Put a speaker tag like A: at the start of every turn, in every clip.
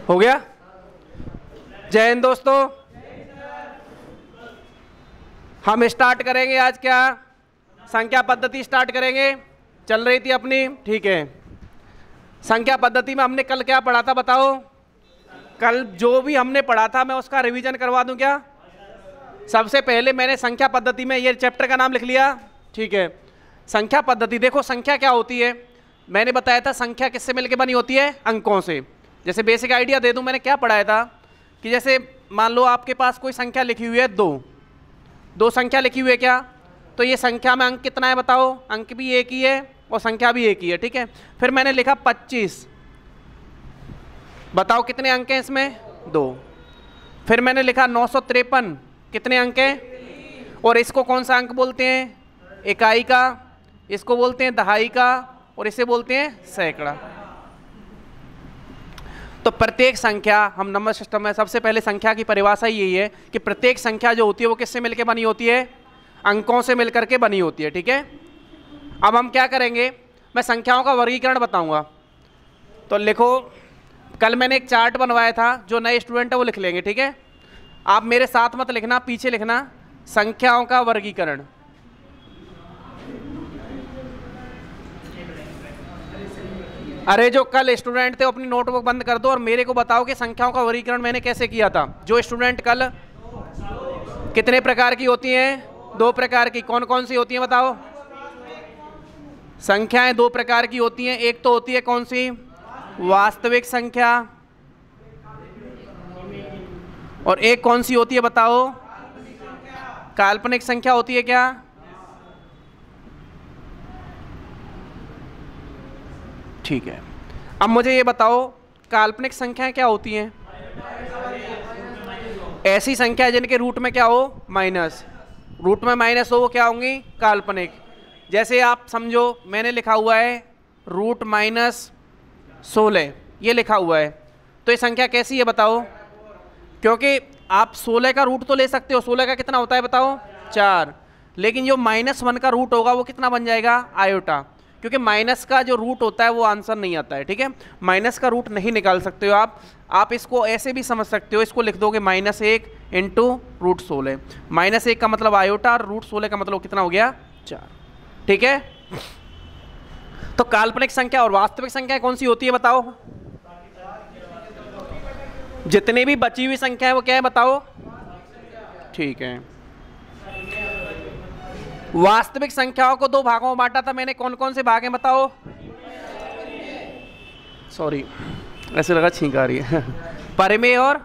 A: हो गया? जय हिंद दोस्तों। हम स्टार्ट करेंगे आज क्या संख्या पद्धति स्टार्ट करेंगे। चल रही थी अपनी, ठीक है। संख्या पद्धति में हमने कल क्या पढ़ा था बताओ? कल जो भी हमने पढ़ा था मैं उसका रिवीजन करवा दूं क्या? सबसे पहले मैंने संख्या पद्धति में ये चैप्टर का नाम लिख लिया, ठीक है। संख्या पद्धति, देखो संख्या क्या होती है मैंने बताया था। संख्या किससे मिलकर बनी होती है? अंकों से। जैसे बेसिक आइडिया दे दूं, मैंने क्या पढ़ाया था कि जैसे मान लो आपके पास कोई संख्या लिखी हुई है दो संख्या लिखी हुई है क्या, तो ये संख्या में अंक कितना है बताओ? अंक भी एक ही है और संख्या भी एक ही है, ठीक है। फिर मैंने लिखा 25, बताओ कितने अंक हैं इसमें? 2। फिर मैंने लिखा 953, कितने अंक हैं? और इसको कौन सा अंक बोलते हैं? इकाई का, इसको बोलते हैं दहाई का, और इसे बोलते हैं सैकड़ा। तो प्रत्येक संख्या, हम नंबर सिस्टम में सबसे पहले संख्या की परिभाषा यही है कि प्रत्येक संख्या जो होती है वो किससे मिलकर बनी होती है? अंकों से मिलकर के बनी होती है, ठीक है। अब हम क्या करेंगे, मैं संख्याओं का वर्गीकरण बताऊंगा। तो लिखो, कल मैंने एक चार्ट बनवाया था, जो नए स्टूडेंट है वो लिख लेंगे, ठीक है। आप मेरे साथ मत लिखना, पीछे लिखना, संख्याओं का वर्गीकरण। अरे जो कल स्टूडेंट थे अपनी नोटबुक बंद कर दो और मेरे को बताओ कि संख्याओं का वर्गीकरण मैंने कैसे किया था। जो स्टूडेंट कल, कितने प्रकार की होती हैं? 2 प्रकार की। कौन कौन सी होती हैं बताओ? संख्याएं 2 प्रकार की होती हैं। एक तो होती है कौन सी? वास्तविक संख्या। और एक कौन सी होती है बताओ? काल्पनिक संख्या होती है क्या? ठीक है। अब मुझे ये बताओ, काल्पनिक संख्याएं क्या होती हैं? ऐसी संख्या जिनके रूट में क्या हो? माइनस। रूट में माइनस हो वो क्या होंगी? काल्पनिक। जैसे आप समझो मैंने लिखा हुआ है रूट -16, ये लिखा हुआ है, तो ये संख्या कैसी है बताओ? क्योंकि आप 16 का रूट तो ले सकते हो। 16 का कितना होता है बताओ? 4। लेकिन जो -1 का रूट होगा वो कितना बन जाएगा? आयोटा। क्योंकि माइनस का जो रूट होता है वो आंसर नहीं आता है, ठीक है। माइनस का रूट नहीं निकाल सकते हो आप इसको ऐसे भी समझ सकते हो, इसको लिख दोगे -1 इंटू √16। -1 का मतलब आयोटा और √16 का मतलब कितना हो गया? 4, ठीक है। तो काल्पनिक संख्या और वास्तविक संख्या कौन सी होती है बताओ? जितनी भी बची हुई संख्या है वो क्या है बताओ? ठीक है। वास्तविक संख्याओं को 2 भागों में बांटा था मैंने। कौन कौन से भाग हैं बताओ? सॉरी, ऐसे लगा छींक आ रही है। परिमेय और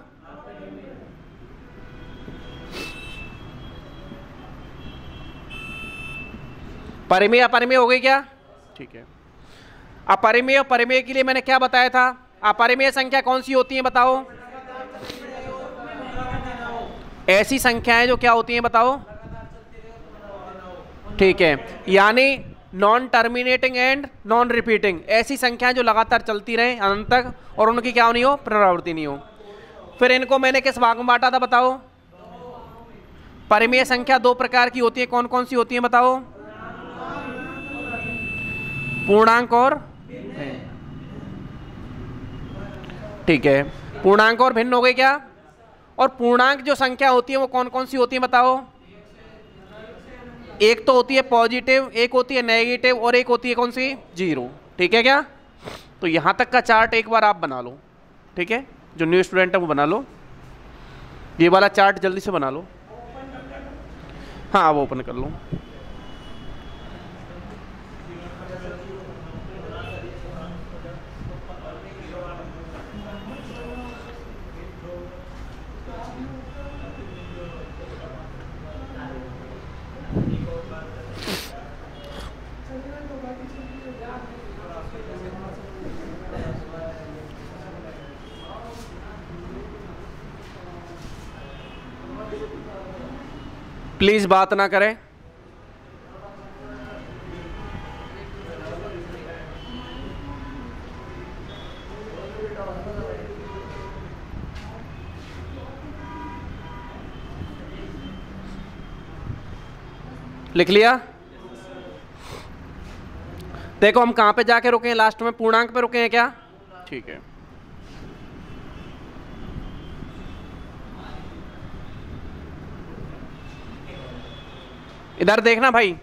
A: परिमेय अपरिमेय हो गई क्या? ठीक है। अपरिमेय और परिमेय के लिए मैंने क्या बताया था? अपरिमेय संख्या कौन सी होती है बताओ? ऐसी संख्याएं जो क्या होती हैं बताओ? ठीक है, यानी non terminating and non repeating. ऐसी संख्याएं जो लगातार चलती रहें अनंत तक और उनकी क्या नहीं हो? पुनरावृत्ति नहीं हो। फिर इनको मैंने किस भाग में बांटा था बताओ? परिमेय संख्या 2 प्रकार की होती है। कौन कौन सी होती है बताओ? पूर्णांक और, ठीक है, पूर्णांक और भिन्न हो गए क्या? और पूर्णांक जो संख्या होती है वो कौन कौन सी होती है बताओ? एक तो होती है पॉजिटिव, एक होती है नेगेटिव और एक होती है कौन सी? 0, ठीक है क्या? तो यहां तक का चार्ट एक बार आप बना लो, ठीक है। जो न्यू स्टूडेंट है वो बना लो, ये वाला चार्ट जल्दी से बना लो। हाँ, आप ओपन कर लो। प्लीज बात ना करें। लिख लिया? देखो हम कहां पे जाके रुके हैं? लास्ट में पूर्णांक पे रुके हैं क्या? ठीक है। इधर देखना भाई,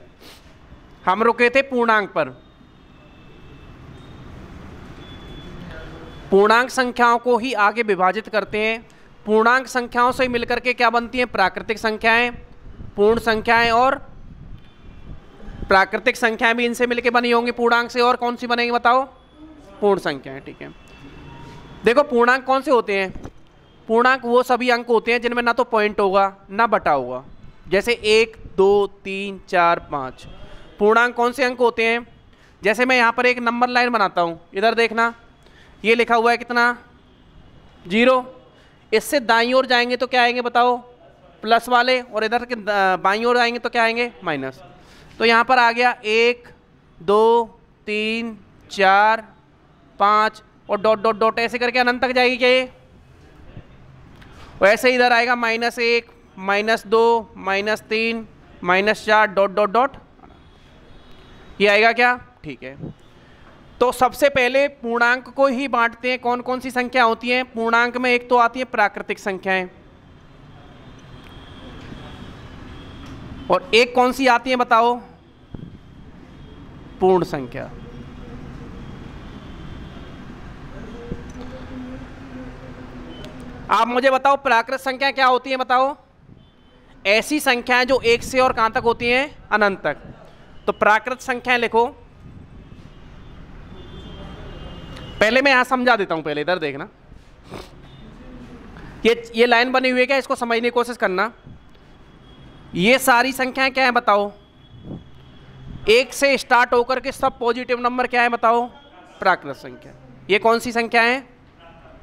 A: हम रुके थे पूर्णांक पर। पूर्णांक संख्याओं को ही आगे विभाजित करते हैं। पूर्णांक संख्याओं से मिलकर के क्या बनती हैं? प्राकृतिक संख्याएं, पूर्ण संख्याएं और प्राकृतिक संख्याएं भी इनसे मिलकर बनी होंगी पूर्णांक से। और कौन सी बनेगी बताओ? पूर्ण संख्याएं। ठीक है, देखो पूर्णांक कौन से होते हैं? पूर्णांक वो सभी अंक होते हैं जिनमें ना तो पॉइंट होगा ना बटा होगा, जैसे 1 2 3 4 5। पूर्णांक कौन से अंक होते हैं? जैसे मैं यहाँ पर एक नंबर लाइन बनाता हूँ, इधर देखना, ये लिखा हुआ है कितना? 0। इससे दाईं ओर जाएंगे तो क्या आएंगे बताओ? प्लस वाले, और इधर के बाईं ओर आएंगे तो क्या आएंगे? माइनस। तो यहाँ पर आ गया 1 2 3 4 5 और डॉट डॉट डॉट ऐसे करके अनंत तक जाएगी क्या ये? और ऐसे इधर आएगा -1 -2 -3 -4 डॉट डॉट डॉट, ये आएगा क्या? ठीक है, तो सबसे पहले पूर्णांक को ही बांटते हैं। कौन कौन सी संख्या होती हैं पूर्णांक में? एक तो आती है प्राकृतिक संख्याएं, और एक कौन सी आती है बताओ? पूर्ण संख्या। आप मुझे बताओ प्राकृत संख्या क्या होती है बताओ? ऐसी संख्याएं जो 1 से और कहां तक होती हैं? अनंत तक। तो प्राकृत संख्याएं लिखो। पहले मैं यहां समझा देता हूं, पहले इधर देखना, ये लाइन बनी हुई है क्या? इसको समझने की कोशिश करना। ये सारी संख्याएं क्या है बताओ? 1 से स्टार्ट होकर के सब पॉजिटिव नंबर क्या है बताओ? प्राकृत संख्या। ये कौन सी संख्या है?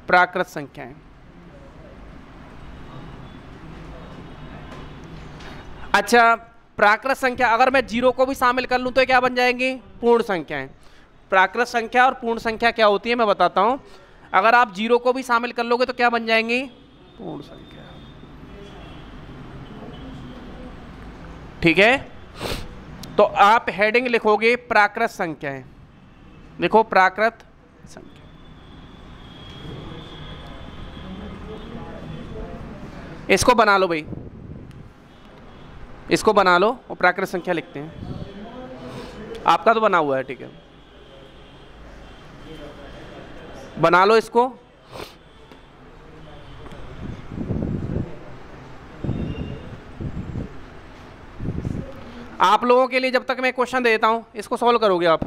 A: प्राकृत संख्याएं। अच्छा, प्राकृत संख्या अगर मैं 0 को भी शामिल कर लूं तो क्या बन जाएंगी? पूर्ण संख्याएं। प्राकृत संख्या और पूर्ण संख्या क्या होती है मैं बताता हूं। अगर आप 0 को भी शामिल कर लोगे तो क्या बन जाएंगी? पूर्ण संख्या। ठीक है, तो आप हेडिंग लिखोगे प्राकृत संख्याएं, लिखो प्राकृत संख्या। इसको बना लो भाई, इसको बना लो और प्राकृत संख्या लिखते हैं। आपका तो बना हुआ है, ठीक है, बना लो इसको। आप लोगों के लिए जब तक मैं क्वेश्चन दे देता हूं, इसको सॉल्व करोगे आप,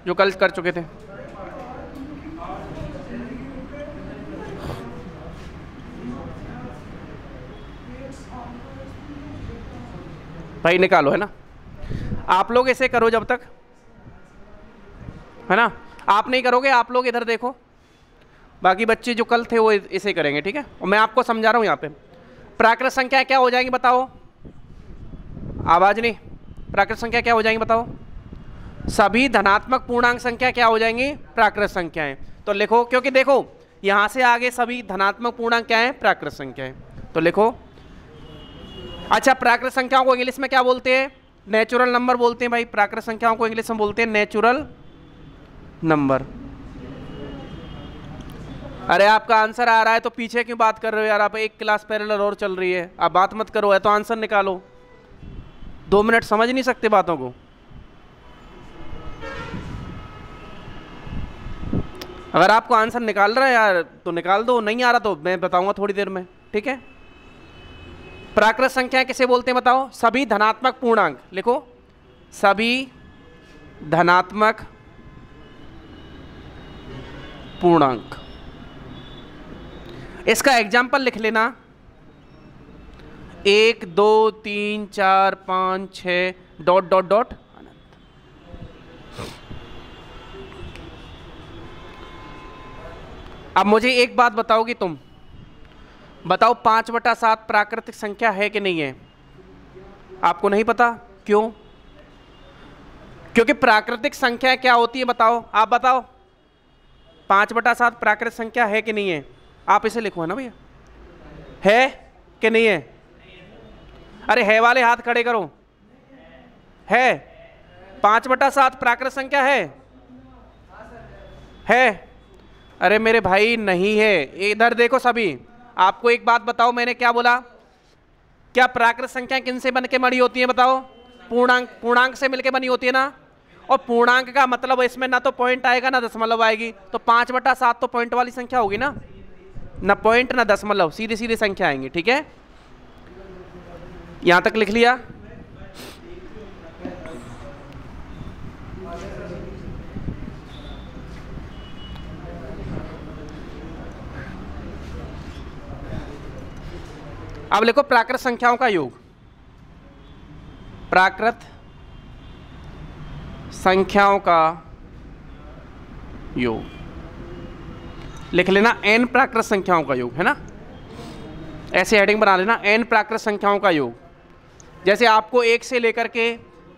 A: जो कल कर चुके थे। भाई निकालो, है ना? आप लोग ऐसे करो जब तक, है ना? आप नहीं करोगे, आप लोग इधर देखो, बाकी बच्चे जो कल थे वो इसे करेंगे, ठीक है? और मैं आपको समझा रहा हूं यहाँ पे। प्राकृत संख्या क्या हो जाएंगी बताओ? आवाज नहीं। प्राकृत संख्या क्या हो जाएंगी बताओ? सभी धनात्मक पूर्णांक संख्या क्या हो जाएंगी? प्राकृत संख्याएं। तो लिखो, क्योंकि देखो यहां से आगे सभी धनात्मक पूर्णांक क्या है? प्राकृत संख्याएं। तो लिखो। अच्छा, प्राकृत संख्याओं को इंग्लिश में क्या बोलते हैं? नेचुरल नंबर बोलते हैं भाई। प्राकृत संख्याओं को इंग्लिश में बोलते हैं नेचुरल नंबर। अरे आपका आंसर आ रहा है तो पीछे क्यों बात कर रहे हो यार? आप एक क्लास पैरेलल और चल रही है, आप बात मत करो, है तो आंसर निकालो। 2 मिनट समझ नहीं सकते बातों को? अगर आपको आंसर निकाल रहा है यार तो निकाल दो, नहीं आ रहा तो मैं बताऊंगा थोड़ी देर में, ठीक है? प्राकृत संख्या किसे बोलते हैं बताओ? सभी धनात्मक पूर्णांक। लिखो, सभी धनात्मक पूर्णांक। इसका एग्जाम्पल लिख लेना, 1 2 3 4 5 6 डॉट डॉट डॉट अनंत। अब मुझे एक बात बताओगी तुम, बताओ 5/7 प्राकृतिक संख्या है कि नहीं है? आपको नहीं पता, क्यों? क्योंकि प्राकृतिक संख्या क्या होती है बताओ? आप बताओ, 5/7 प्राकृतिक संख्या है कि नहीं है? आप इसे लिखो, है ना भैया? है कि नहीं है? अरे है वाले हाथ खड़े करो। है 5/7 प्राकृत संख्या है? है? अरे मेरे भाई नहीं है। इधर देखो सभी, आपको एक बात बताओ, मैंने क्या बोला? क्या प्राकृत संख्या किन से बन के बड़ी होती है बताओ? पूर्णांक से मिलके बनी होती है ना, और पूर्णांक का मतलब इसमें ना तो पॉइंट आएगा ना दशमलव आएगी, तो 5/7 तो पॉइंट वाली संख्या होगी ना, ना पॉइंट ना दशमलव, सीधी सीधी संख्या आएंगी। ठीक है, यहां तक लिख लिया। अब लिखो प्राकृत संख्याओं का योग। प्राकृत संख्याओं का योग लिख लेना, n प्राकृत संख्याओं का योग है ना, ऐसे हेडिंग बना लेना, n प्राकृत संख्याओं का योग। जैसे आपको 1 से लेकर के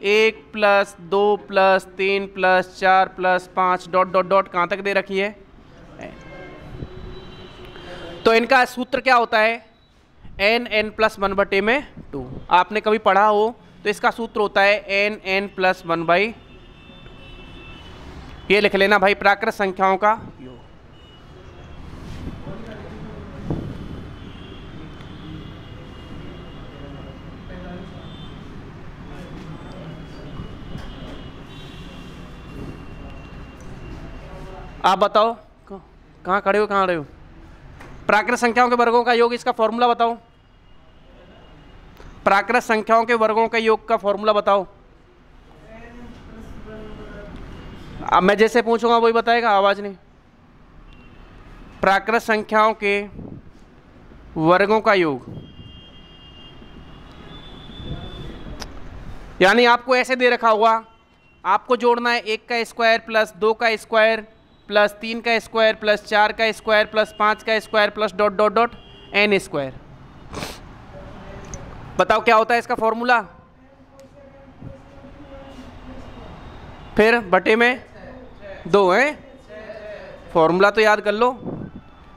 A: 1 + 2 + 3 + 4 + 5 ... कहाँ तक दे रखी है, तो इनका सूत्र क्या होता है, n+1/2। आपने कभी पढ़ा हो तो इसका सूत्र होता है n+1/2। ये लिख लेना भाई प्राकृत संख्याओं का योग। आप बताओ कहाँ खड़े हो, कहाँ रहे हो? प्राकृत संख्याओं के वर्गों का योग, इसका फॉर्मूला बताओ। प्राकृत संख्याओं के वर्गों के योग का फॉर्मूला बताओ। अब मैं जैसे पूछूंगा वही बताएगा, आवाज नहीं। प्राकृत संख्याओं के वर्गों का योग, यानी आपको ऐसे दे रखा हुआ, आपको जोड़ना है 1 का स्क्वायर प्लस 2 का स्क्वायर प्लस 3 का स्क्वायर प्लस 4 का स्क्वायर प्लस 5 का स्क्वायर प्लस ... n स्क्वायर। बताओ क्या होता है इसका फॉर्मूला, फिर बटे में 2 है, फॉर्मूला तो याद कर लो।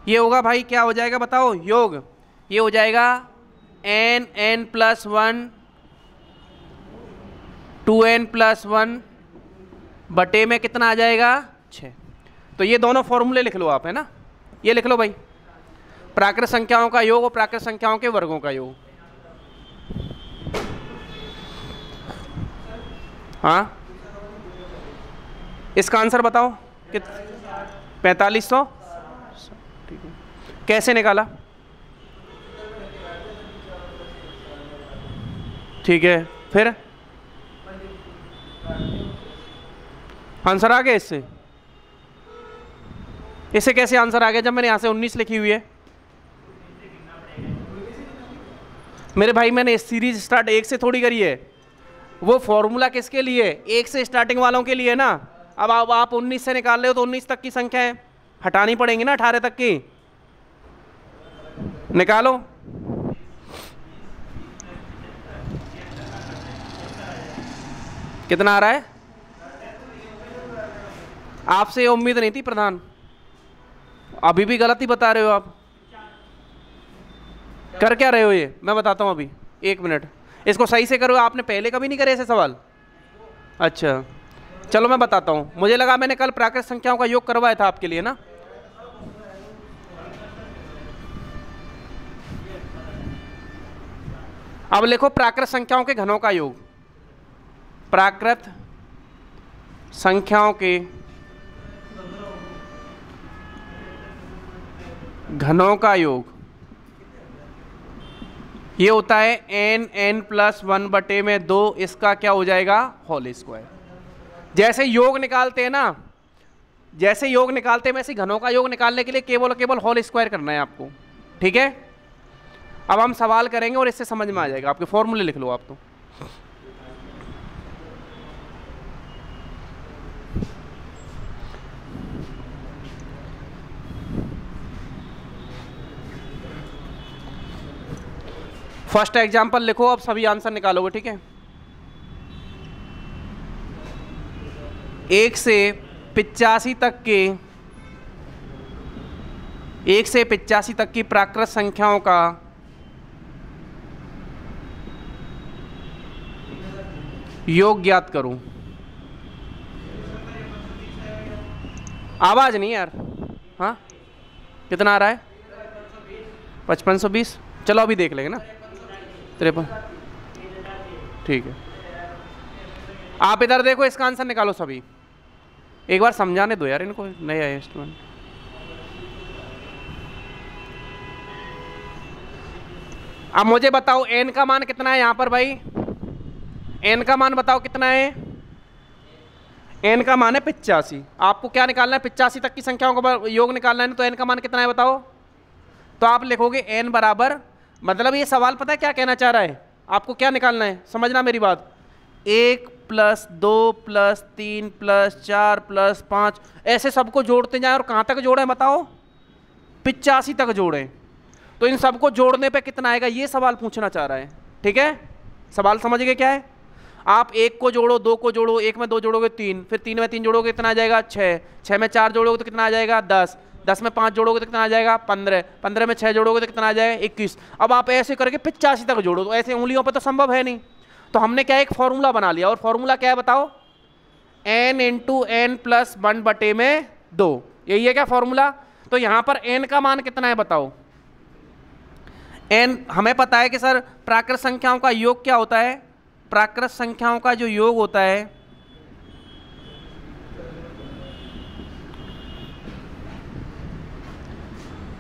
A: ये होगा भाई, क्या हो जाएगा बताओ योग, ये हो जाएगा n+1 2n+1 बटे में कितना आ जाएगा 6। तो ये दोनों फॉर्मूले लिख लो आप, है ना, ये लिख लो भाई, प्राकृत संख्याओं का योग और प्राकृत संख्याओं के वर्गों का योग। हाँ, इसका आंसर बताओ, 4500। ठीक है, कैसे निकाला? ठीक है, फिर आंसर आ गया इससे? इससे कैसे आंसर आ गया जब मैंने यहां से 19 लिखी हुई है? मेरे भाई मैंने सीरीज स्टार्ट 1 से थोड़ी करी है, वो फॉर्मूला किसके लिए, 1 से स्टार्टिंग वालों के लिए ना। अब आप 19 से निकाल रहे हो तो 19 तक की संख्याएं हटानी पड़ेंगी ना, 18 तक की निकालो। कितना आ रहा है? आपसे ये उम्मीद नहीं थी प्रधान, अभी भी गलत ही बता रहे हो आप। कर क्या रहे हो ये, मैं बताता हूं अभी, 1 मिनट, इसको सही से करो। आपने पहले कभी नहीं करे ऐसे सवाल? अच्छा चलो मैं बताता हूं, मुझे लगा मैंने कल प्राकृत संख्याओं का योग करवाया था आपके लिए ना। अब लिखो प्राकृत संख्याओं के घनों का योग। प्राकृत संख्याओं के घनों का योग, ये होता है n+1 बटे में 2, इसका क्या हो जाएगा होल स्क्वायर। जैसे योग निकालते हैं ना, जैसे योग निकालते हैं वैसे घनों का योग निकालने के लिए केवल होल स्क्वायर करना है आपको। ठीक है, अब हम सवाल करेंगे और इससे समझ में आ जाएगा। आपके फॉर्मूले लिख लो आप तो। फर्स्ट एग्जाम्पल लिखो, अब सभी आंसर निकालोगे। ठीक है, 1 से 85 तक के 1 से 85 तक की प्राकृत संख्याओं का योग ज्ञात करूं। आवाज नहीं यार, हाँ कितना आ रहा है? 5520। चलो अभी देख लेंगे ना, 53। ठीक है, आप इधर देखो, इसका आंसर निकालो सभी। एक बार समझाने दो यार इनको, नया इंस्ट्रूमेंट। अब मुझे बताओ n का मान कितना है यहाँ पर भाई, n का मान बताओ कितना है। n का मान है 85। आपको क्या निकालना है, 85 तक की संख्याओं का योग निकालना है, तो n का मान कितना है बताओ। तो आप लिखोगे n बराबर, मतलब ये सवाल पता है क्या कहना चाह रहा है, आपको क्या निकालना है, समझना मेरी बात। 1 + 2 + 3 + 4 + 5 ऐसे सबको जोड़ते जाएं, और कहाँ तक जोड़ें बताओ, 85 तक जोड़ें। तो इन सबको जोड़ने पे कितना आएगा, ये सवाल पूछना चाह रहा है। ठीक है, सवाल समझ गए क्या है। आप 1 को जोड़ो, 2 को जोड़ो, 1 में 2 जोड़ोगे 3, फिर 3 में 3 जोड़ोगे कितना आ जाएगा 6, 6 में 4 जोड़ोगे तो कितना आ जाएगा 10, 10 में 5 जोड़ोगे तो कितना आ जाएगा 15, 15 में 6 जोड़ोगे तो कितना आ जाएगा 21। अब आप ऐसे करके 85 तक जोड़ो, तो ऐसे उंगलियों पर तो संभव है नहीं। तो हमने क्या एक फॉर्मूला बना लिया, और फॉर्मूला क्या है बताओ, n × n + 1/2, यही है क्या फॉर्मूला। तो यहाँ पर n का मान कितना है बताओ। n हमें पता है कि सर प्राकृत संख्याओं का योग क्या होता है, प्राकृत संख्याओं का जो योग होता है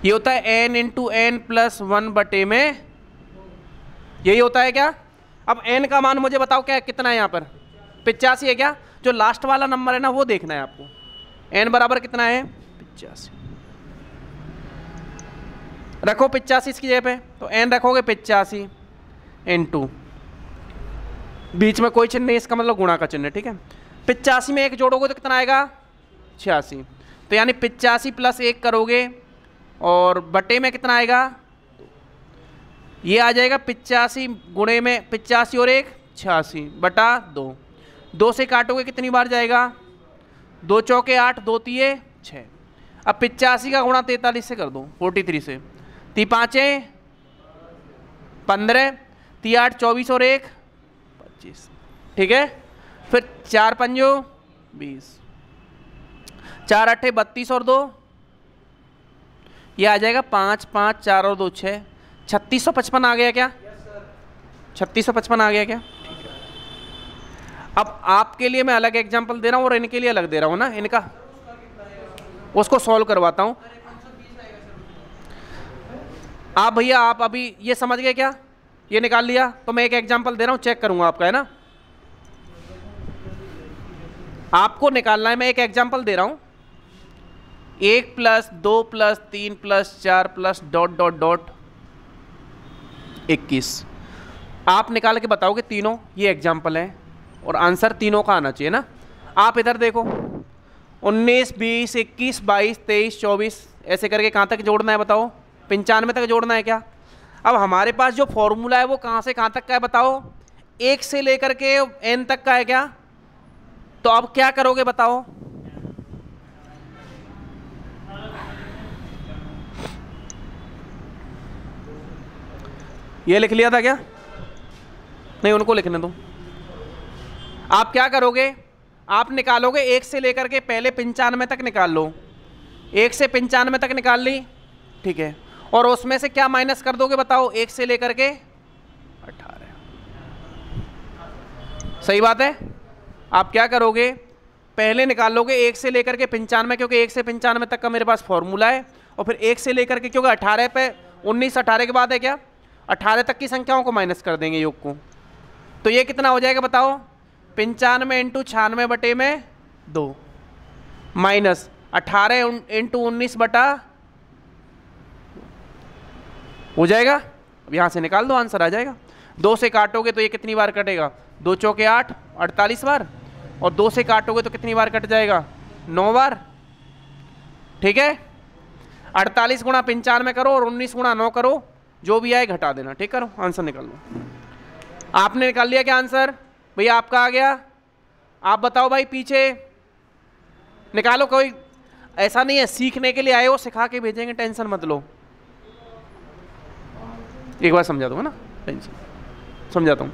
A: ये होता है n × n + 1/, यही होता है क्या। अब n का मान मुझे बताओ क्या है, कितना है यहाँ पर 85 है क्या। जो लास्ट वाला नंबर है ना वो देखना है आपको, n बराबर कितना है 85। रखो 85 इसकी जगह पे, तो n रखोगे 85 × बीच में कोई चिन्ह नहीं, इसका मतलब गुणा का चिन्ह है। ठीक है, 85 में 1 जोड़ोगे तो कितना आएगा 86, तो यानी 85 + 1 करोगे और बटे में कितना आएगा, ये आ जाएगा 85 गुणे में 85 और 1 86/2। 2 से काटोगे कितनी बार जाएगा, 2 चौके 8, 2 तिये 6। अब 85 का गुणा 43 से कर दो, 43 से, 3 5 15, 3 8 24 और 1 25। ठीक है, फिर 4 5 20, 4 8 32 और 2, ये आ जाएगा 5 5 4 और 2 6, 3655 आ गया क्या। 3655 आ गया क्या। ठीक है, अब आपके लिए मैं अलग एग्जांपल दे रहा हूँ और इनके लिए अलग दे रहा हूँ ना, इनका उसको सॉल्व करवाता हूँ। आप भैया आप अभी ये समझ गए क्या, ये निकाल लिया। तो मैं एक एग्जांपल दे रहा हूँ, चेक करूंगा आपका, है ना। आपको निकालना है, मैं एक एग्जांपल दे रहा हूँ, 1 + 2 + 3 + 4 + ... 21। आप निकाल के बताओगे तीनों, ये एग्जाम्पल है और आंसर तीनों का आना चाहिए ना। आप इधर देखो 19 20 21 22 23 24 ऐसे करके कहाँ तक जोड़ना है बताओ, 95 तक जोड़ना है क्या। अब हमारे पास जो फॉर्मूला है वो कहाँ से कहाँ तक का है बताओ, 1 से लेकर के n तक का है क्या। तो अब क्या करोगे बताओ, ये लिख लिया था क्या, नहीं उनको लिखने दो। आप क्या करोगे, आप निकालोगे 1 से लेकर के पहले 95 तक निकाल लो, 1 से 95 तक निकाल ली। ठीक है, और उसमें से क्या माइनस कर दोगे बताओ, 1 से लेकर के 18। सही बात है। आप क्या करोगे, पहले निकाल लोगे 1 से लेकर के 95, क्योंकि 1 से 95 तक का मेरे पास फॉर्मूला है, और फिर 1 से लेकर के, क्योंकि 18 पे 19 18 के बाद है क्या, 18 तक की संख्याओं को माइनस कर देंगे योग को। तो ये कितना हो जाएगा बताओ, 95 × 96/2 माइनस 18 × 19 हो जाएगा। अब यहाँ से निकाल दो, आंसर आ जाएगा। 2 से काटोगे तो ये कितनी बार कटेगा, 2 चौके 8 48 बार, और 2 से काटोगे तो कितनी बार कट जाएगा 9 बार। ठीक है, 48 × 95 करो और 19 × 9 करो, जो भी आए घटा देना। ठीक करो, आंसर निकाल लो। आपने निकाल लिया क्या आंसर भैया, आपका आ गया। आप बताओ भाई पीछे निकालो, कोई ऐसा नहीं है सीखने के लिए आए हो, सिखा के भेजेंगे, टेंशन मत लो। एक बार समझा दूंगा ना, टेंशन समझाता हूँ।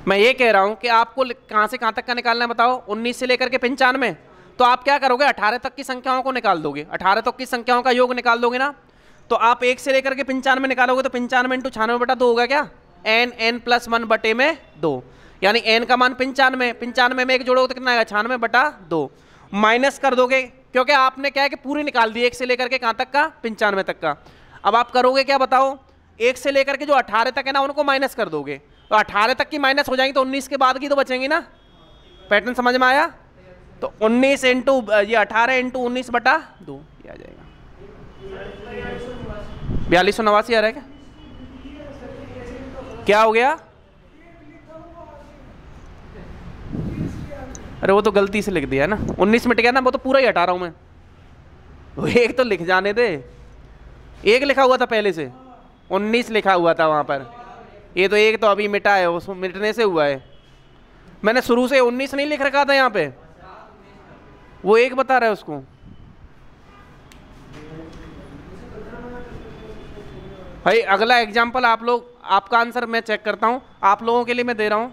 A: मैं ये कह रहा हूं कि आपको कहां से कहां तक का निकालना है बताओ, 19 से लेकर के 95, तो आप क्या करोगे, 18 तक की संख्याओं को निकाल दोगे, 18 तक की संख्याओं का योग निकाल दोगे ना। तो आप 1 से लेकर के 95 निकालोगे तो 95 इंटू 96/2 होगा क्या, n प्लस 1 बटे में 2, यानी n का मान 95, 95 में 1 जोड़ोगे तो कितना आएगा 96/2, माइनस कर दोगे क्योंकि आपने क्या है कि पूरी निकाल दी 1 से लेकर के कहाँ तक का, 95 तक का। अब आप करोगे क्या बताओ, 1 से लेकर के जो 18 तक है ना उनको माइनस कर दोगे, तो 18 तक की माइनस हो जाएंगी तो 19 के बाद की तो बचेंगी ना। पैटर्न समझ में आया? तो 19 इंटू ये 18 इंटू 19/2 ये आ जाएगा 4289 आ रहा है क्या? क्या हो गया? अरे वो तो गलती से लिख दिया है ना, 19 मिट गया ना, वो तो पूरा ही हटा रहा हूं मैं, वो एक तो लिख जाने दे, एक लिखा हुआ था पहले से, 19 लिखा हुआ था वहां पर, ये तो एक तो अभी मिटा है, उस मिटने से हुआ है। मैंने शुरू से 19 नहीं लिख रखा था यहाँ पे, वो एक बता रहा है उसको। भाई अगला एग्जाम्पल आप लोग, आपका आंसर मैं चेक करता हूं, आप लोगों के लिए मैं दे रहा हूं।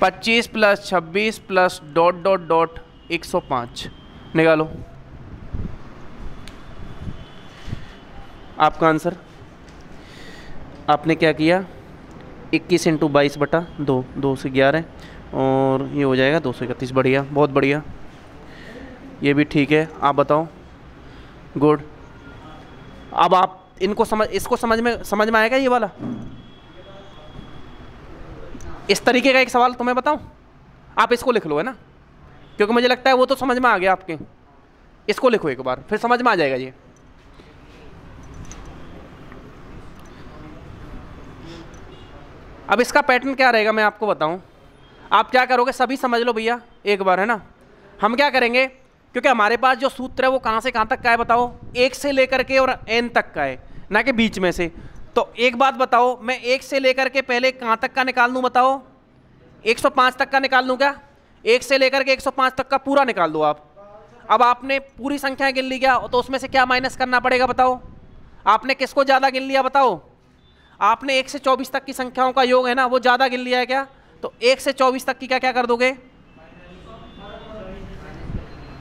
A: 25 + 26 + ... 105 निकालो आपका आंसर। आपने क्या किया, 21 इंटू 22/2, 2 से 11 और ये हो जाएगा 231। बढ़िया, बहुत बढ़िया, ये भी ठीक है। आप बताओ, गुड। अब आप इनको इसको समझ में आएगा ये वाला? इस तरीके का एक सवाल तुम्हें बताऊं, आप इसको लिख लो, है ना, क्योंकि मुझे लगता है वो तो समझ में आ गया आपके। इसको लिखो एक बार, फिर समझ में आ जाएगा ये। अब इसका पैटर्न क्या रहेगा मैं आपको बताऊं। आप क्या करोगे, सभी समझ लो भैया एक बार, है ना। हम क्या करेंगे, क्योंकि हमारे पास जो सूत्र है वो कहां से कहां तक का है बताओ, 1 से लेकर के और n तक का है, ना कि बीच में से। तो एक बात बताओ, मैं 1 से लेकर के पहले कहां तक का निकाल लूं बताओ, 105 तक का निकाल लूं क्या? 1 से लेकर के 105 तक का पूरा निकाल दो आप। अब आपने पूरी संख्या गिन ली क्या, तो उसमें से क्या माइनस करना पड़ेगा बताओ। आपने किसको ज्यादा गिन लिया बताओ, आपने 1 से 24 तक की संख्याओं का योग है ना वो ज्यादा गिन लिया है क्या, तो 1 से 24 तक की क्या क्या कर दोगे,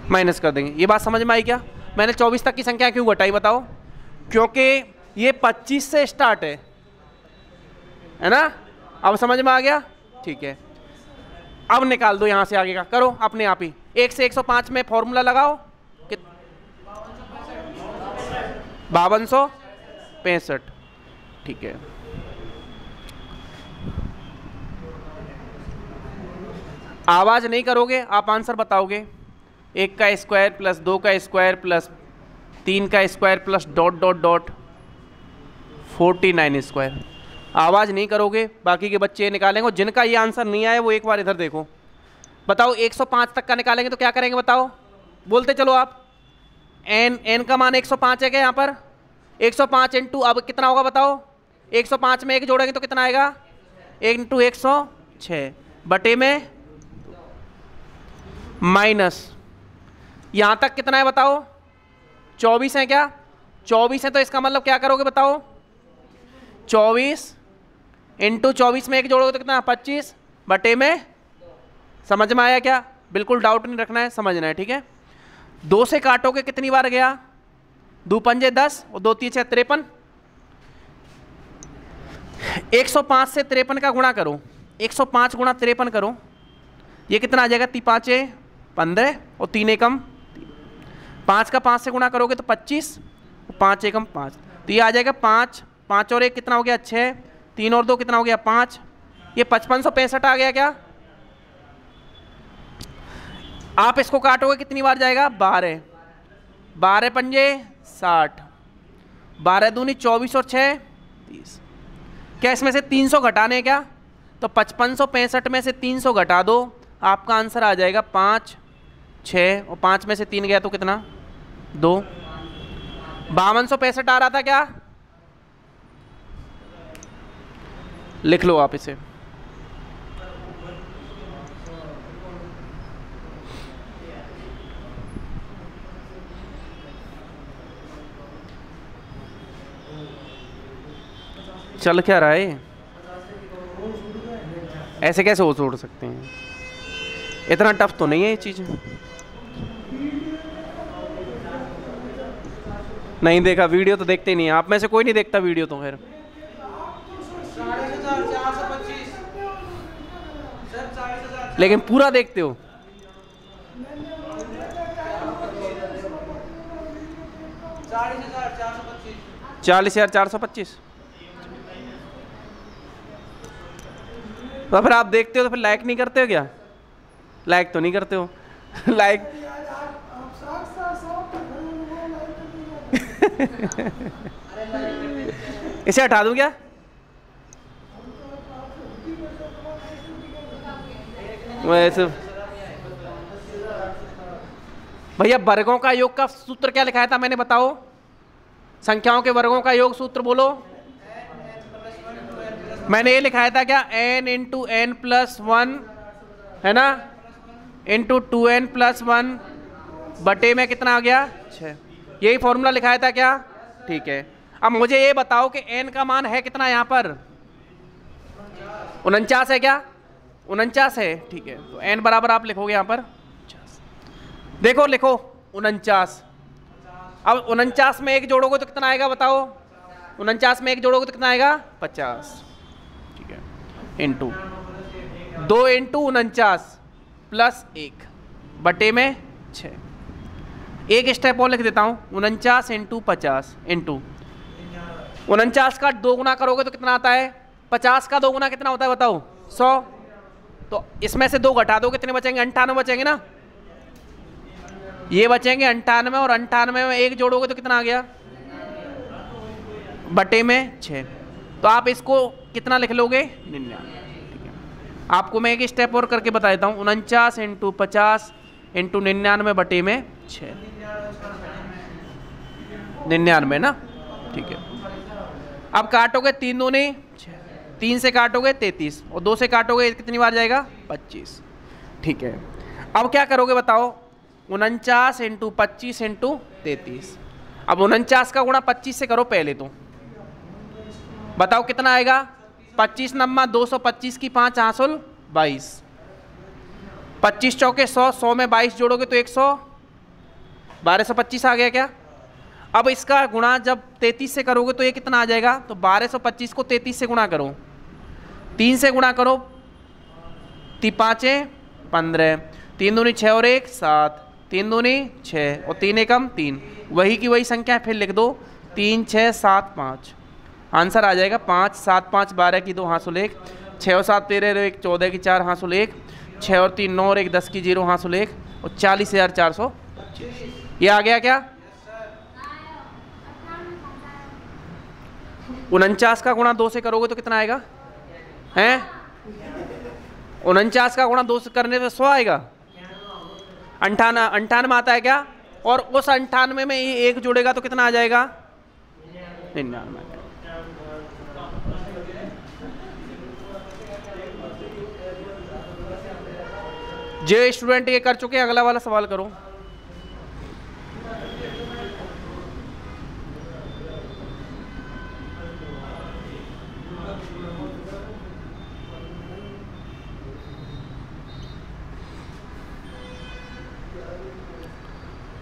A: माइनस कर देंगे। ये बात समझ में आई क्या? मैंने 24 तक की संख्या क्यों घटाई बताओ, क्योंकि ये 25 से स्टार्ट है ना। अब समझ में आ गया, ठीक है। अब निकाल दो यहां से आगे का, करो अपने आप ही। 1 से 105 में फॉर्मूला लगाओ, 5265, ठीक है। आवाज नहीं करोगे आप, आंसर बताओगे। 1 का स्क्वायर प्लस 2 का स्क्वायर प्लस 3 का स्क्वायर प्लस ... 49 स्क्वायर। आवाज नहीं करोगे, बाकी के बच्चे निकालेंगे। जिनका ये आंसर नहीं आया वो एक बार इधर देखो, बताओ 105 तक का निकालेंगे तो क्या करेंगे बताओ, बोलते चलो आप। n का मान 105 है क्या यहाँ पर, 105 इंटू, अब कितना होगा बताओ, 105 में 1 जोड़ेंगे तो कितना आएगा, 1 इंटू 106 बटे में माइनस, यहां तक कितना है बताओ, 24 है क्या, 24 है। तो इसका मतलब क्या करोगे बताओ, 24 इंटू 24 में 1 जोड़ोगे तो कितना, 25 बटे में, समझ में आया क्या? बिल्कुल डाउट नहीं रखना है, समझना है, ठीक है। 2 से काटोगे कितनी बार गया, 2 पंजे 10 और 2 3 6 53। 105 से 53 का गुणा करो, 105 गुणा 53 करो, ये कितना आ जाएगा, 3 5 15 और 3 एकम 5 का 5 से गुणा करोगे तो 25, 5 एकम 5, तो ये आ जाएगा 5, 5 और 1 कितना हो गया 6, 3 और 2 कितना हो गया 5, ये 5565 आ गया क्या। आप इसको काटोगे कितनी बार जाएगा, 12, 12 पंजे 60, 12 दूनी 24 और 6 30। क्या इसमें से 300 घटाने हैं क्या, तो 5565 में से 300 घटा दो, आपका आंसर आ जाएगा 5 6 और 5 में से 3 गया तो कितना 2, 5265 आ रहा था क्या, लिख लो आप इसे। चल क्या रहा है, ऐसे कैसे हो छोड़ सकते हैं। इतना टफ तो नहीं है ये चीज़। नहीं देखा वीडियो तो देखते ही नहीं, आप में से कोई नहीं देखता वीडियो तो फिर। लेकिन पूरा देखते हो। 40,425। तो फिर आप देखते हो तो फिर लाइक नहीं करते हो क्या? लाइक तो नहीं करते हो। लाइक इसे हटा दूं क्या? वैसे भैया वर्गों का योग का सूत्र क्या लिखाया था मैंने, बताओ? संख्याओं के वर्गों का योग सूत्र बोलो। मैंने ये लिखाया था क्या? n into N plus one, है ना, इंटू 2n प्लस वन बटे में कितना आ गया? 6। यही फॉर्मूला लिखाया था क्या? ठीक है। अब मुझे ये बताओ कि n का मान है कितना यहाँ पर? 49 है क्या? 49 है, ठीक है। तो n बराबर आप लिखोगे यहाँ पर 50। देखो लिखो 49। अब 49 में एक जोड़ोगे तो कितना आएगा बताओ? 49 में एक जोड़ोगे तो कितना आएगा? 50, ठीक है। इंटू 2 इंटू 49 प्लस 1 बटे में 6। एक स्टेप और लिख देता हूँ, 49 इंटू 50 इंटू 49 का 2 गुना करोगे तो कितना आता है? 50 का 2 गुना कितना होता है बताओ? 100। तो इसमें से 2 घटा दो, कितने बचेंगे? 98 बचेंगे ना। ये बचेंगे 98 और 98 में 1 जोड़ोगे तो कितना आ गया? बटे में 6। तो आप इसको कितना लिख लोगे? 99। ठीक है, आपको मैं एक स्टेप और करके बता देता हूँ। 49 इंटू 50 इंटू 99 बटे में 6, 99 ना, ठीक है। अब काटोगे 3 दूनी 6, 3 से काटोगे 33 और 2 से काटोगे कितनी बार जाएगा? 25, ठीक है। अब क्या करोगे बताओ? 49 इंटू 25 इंटू 33। अब 49 का गुणा 25 से करो पहले, तो बताओ कितना आएगा? 25 नम्मा 225 की 5 हासिल 22, 25 चौके 100, 100 में 22 जोड़ोगे तो 100, 1225 आ गया क्या? अब इसका गुणा जब 33 से करोगे तो ये कितना आ जाएगा? तो 1225 को 33 से गुणा करो, 3 से गुणा करो, 5 15, 3 दूनी 6 और 1 7, 3 दूनी 6 और 3 एकम 3, वही की वही संख्या है, फिर लिख दो 3 6 7 5। आंसर आ जाएगा 5 7 5 12 की 2 हासिल 1, 6 और 7 13 और 1 14 की 4 हासिल 1, 6 और 3 9 और 1 10 की 0 हासिल 1 और 40,425। ये आ गया क्या? 49 का गुणा 2 से करोगे तो कितना आएगा? हैं 49 का गुणा 2 से करने से 100 आएगा। 98 आता है क्या? और उस 98 में ये 1 जोड़ेगा तो कितना आ जाएगा? 99। जो स्टूडेंट ये कर चुके हैं अगला वाला सवाल करो।